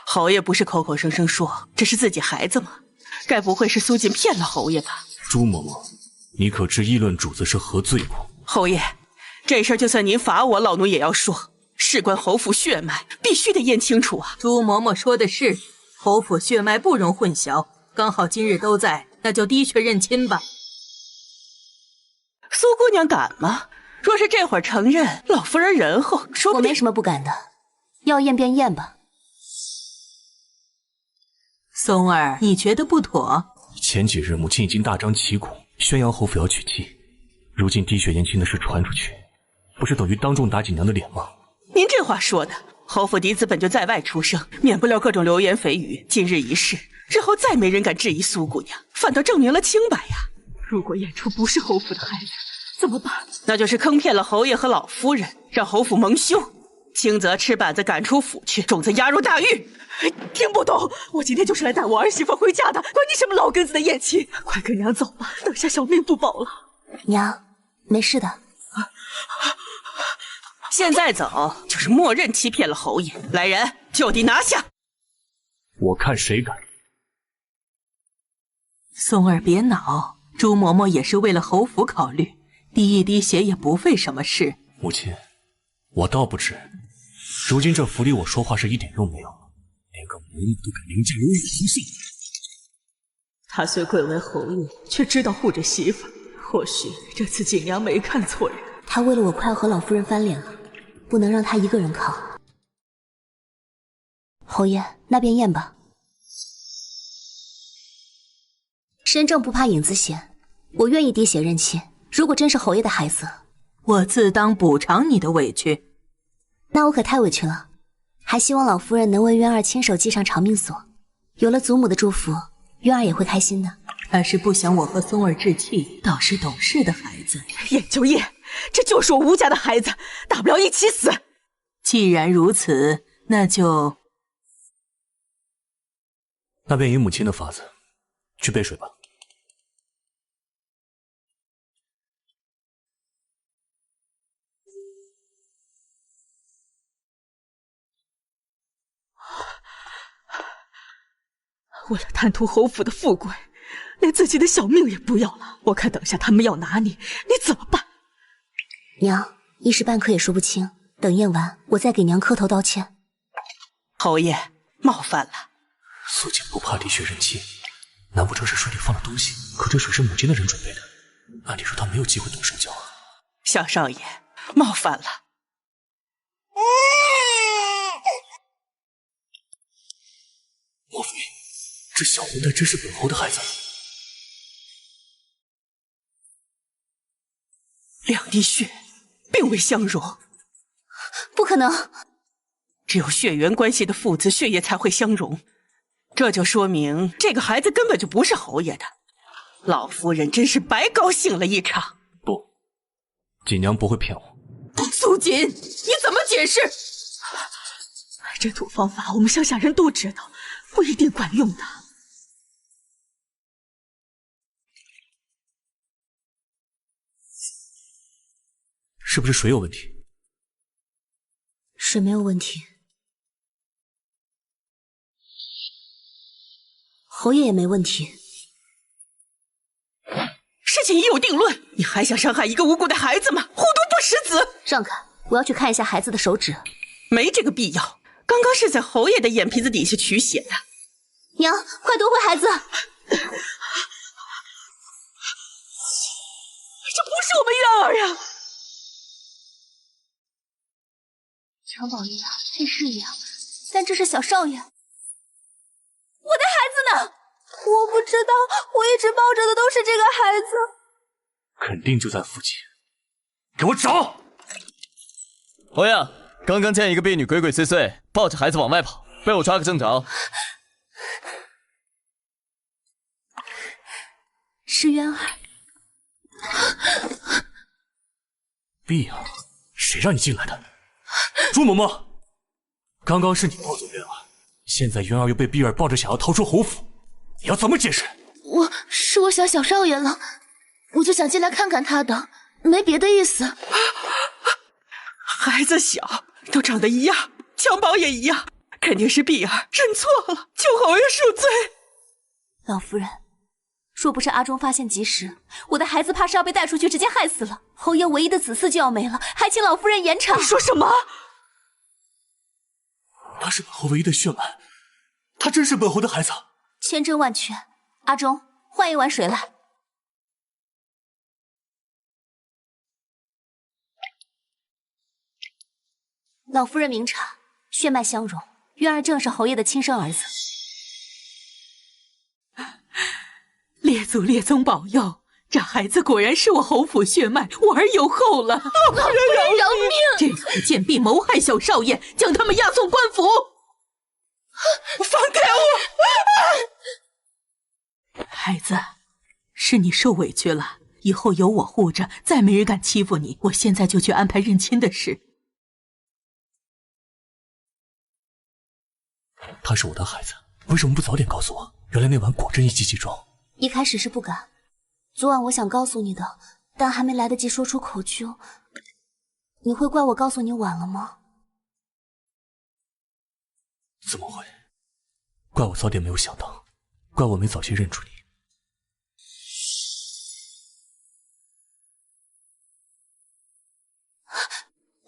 侯爷不是口口声声说这是自己孩子吗？该不会是苏锦骗了侯爷吧？朱嬷嬷，你可知议论主子是何罪过？侯爷，这事儿就算您罚我，老奴也要说，事关侯府血脉，必须得验清楚啊。朱嬷嬷说的是，侯府血脉不容混淆，刚好今日都在，那就的确认亲吧。苏姑娘敢吗？若是这会儿承认，老夫人仁厚，说不定……我没什么不敢的，要验便验吧。松儿，你觉得不妥？前几日母亲已经大张旗鼓宣扬侯府要娶妻，如今滴血验亲的事传出去，不是等于当众打锦娘的脸吗？您这话说的，侯府嫡子本就在外出生，免不了各种流言蜚语。今日一事，日后再没人敢质疑苏姑娘，反倒证明了清白呀。如果验出不是侯府的孩子，怎么办？那就是坑骗了侯爷和老夫人，让侯府蒙羞，轻则吃板子赶出府去，重则押入大狱。听不懂，我今天就是来带我儿媳妇回家的，关你什么老根子的宴亲？快跟娘走吧，等下小命不保了。娘，没事的。现在走就是默认欺骗了侯爷，来人，就地拿下！我看谁敢！松儿别恼，朱嬷嬷也是为了侯府考虑，滴一滴血也不费什么事。母亲，我倒不知，如今这府里我说话是一点用没有，连个嬷嬷都敢凌驾于一头上。他虽贵为侯爷，却知道护着媳妇。或许这次锦娘没看错人。他为了我快要和老夫人翻脸了，不能让他一个人扛。侯爷，那便验吧。身正不怕影子闲，我愿意滴血认亲。如果真是侯爷的孩子，我自当补偿你的委屈。那我可太委屈了。还希望老夫人能为渊儿亲手系上长命锁。有了祖母的祝福，渊儿也会开心的。他是不想我和松儿置气，倒是懂事的孩子。验就验，这就是我吴家的孩子，大不了一起死。既然如此，那就……那便以母亲的法子，去备水吧。为了贪图侯府的富贵，连自己的小命也不要了。我看等下他们要拿你，你怎么办？娘，一时半刻也说不清。等验完，我再给娘磕头道歉。侯爷，冒犯了。素锦不怕滴血认亲，难不成是水里放了东西？可这水是母亲的人准备的，按理说她没有机会动手脚啊。小少爷，冒犯了。莫非这小红蛋真是本侯的孩子？两滴血并未相容，不可能。只有血缘关系的父子，血液才会相容。这就说明这个孩子根本就不是侯爷的。老夫人真是白高兴了一场。不，锦娘不会骗我。素锦，你怎么解释？这土方法我们乡下人都知道，不一定管用的。是不是水有问题？水没有问题，侯爷也没问题。事情已有定论，你还想伤害一个无辜的孩子吗？虎毒不食子！让开，我要去看一下孩子的手指。没这个必要，刚刚是在侯爷的眼皮子底下取血的。娘，快夺回孩子！这不是我们渊儿呀！襁褓一样，气势一样，但这是小少爷。我的孩子呢？我不知道，我一直抱着的都是这个孩子。肯定就在附近，给我找！侯爷，刚刚见一个婢女鬼鬼祟祟，抱着孩子往外跑，被我抓个正着。是渊儿。碧儿，谁让你进来的？朱嬷嬷，刚刚是你抱走渊儿，现在渊儿又被碧儿抱着想要逃出侯府，你要怎么解释？我想小少爷了，我就想进来看看他的，没别的意思。孩子小，都长得一样，襁褓也一样，肯定是碧儿认错了，求侯爷恕罪。老夫人，若不是阿忠发现及时，我的孩子怕是要被带出去直接害死了。侯爷唯一的子嗣就要没了，还请老夫人延长。你说什么？他是本侯唯一的血脉，他真是本侯的孩子。千真万确。阿忠，换一碗水来。老夫人明察，血脉相容，渊儿正是侯爷的亲生儿子。列祖列宗保佑，这孩子果然是我侯府血脉，我儿有后了。老夫人饶命！这回贱婢谋害小少爷，将他们押送官府。放开我！孩子，是你受委屈了，以后有我护着，再没人敢欺负你。我现在就去安排认亲的事。他是我的孩子，为什么不早点告诉我？原来那晚果真一击即中。一开始是不敢，昨晚我想告诉你的，但还没来得及说出口就……你会怪我告诉你晚了吗？怎么会？怪我早点没有想到，怪我没早些认出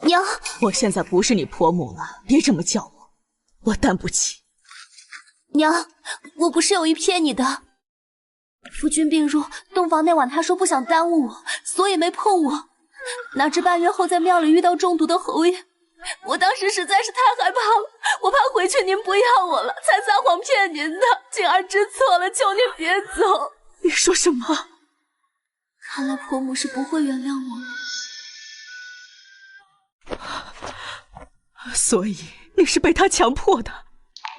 你。娘，我现在不是你婆母了，别这么叫我，我担不起。娘，我不是有意骗你的。夫君病入，洞房那晚他说不想耽误我，所以没碰我。哪知半月后在庙里遇到中毒的侯爷，我当时实在是太害怕了，我怕回去您不要我了，才撒谎骗您的。锦儿知错了，求您别走。你说什么？看来婆母是不会原谅我了。所以你是被他强迫的？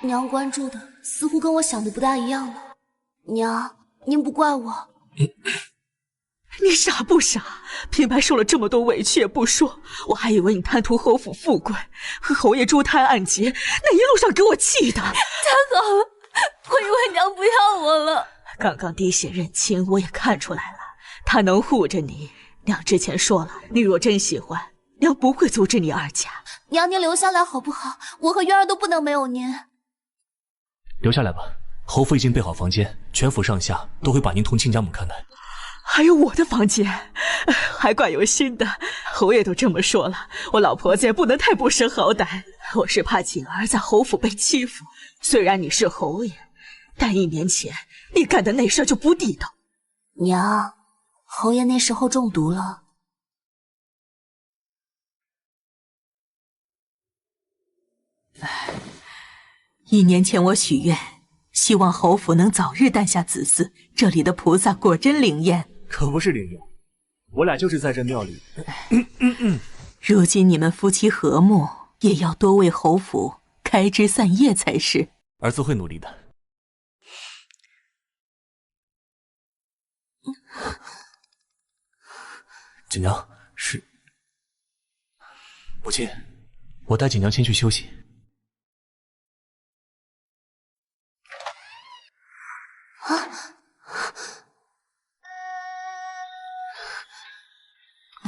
娘关注的似乎跟我想的不大一样了。娘，您不怪我。你傻不傻？平白受了这么多委屈也不说，我还以为你贪图侯府富贵，和侯爷珠胎暗结，那一路上给我气的。太好了，我以为娘不要我了。刚刚滴血认亲，我也看出来了，他能护着你。娘之前说了，你若真喜欢，娘不会阻止你二家。娘，您留下来好不好？我和渊儿都不能没有您。留下来吧，侯府已经备好房间，全府上下都会把您同亲家母看待。还有我的房间，还怪有心的。侯爷都这么说了，我老婆子也不能太不识好歹。我是怕锦儿在侯府被欺负。虽然你是侯爷，但1年前你干的那事就不地道。娘，侯爷那时候中毒了。1年前我许愿，希望侯府能早日诞下子嗣。这里的菩萨果真灵验。可不是灵验，我俩就是在这庙里。如今你们夫妻和睦，也要多为侯府开枝散叶才是。儿子会努力的。锦娘，是母亲，我带锦娘先去休息。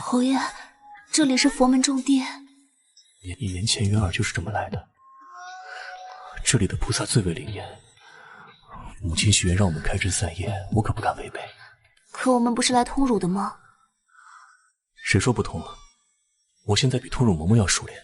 侯爷，这里是佛门重殿。1年前渊儿就是这么来的。这里的菩萨最为灵验，母亲许愿让我们开枝散叶，我可不敢违背。可我们不是来通乳的吗？谁说不通了？我现在比通乳嬷嬷要熟练。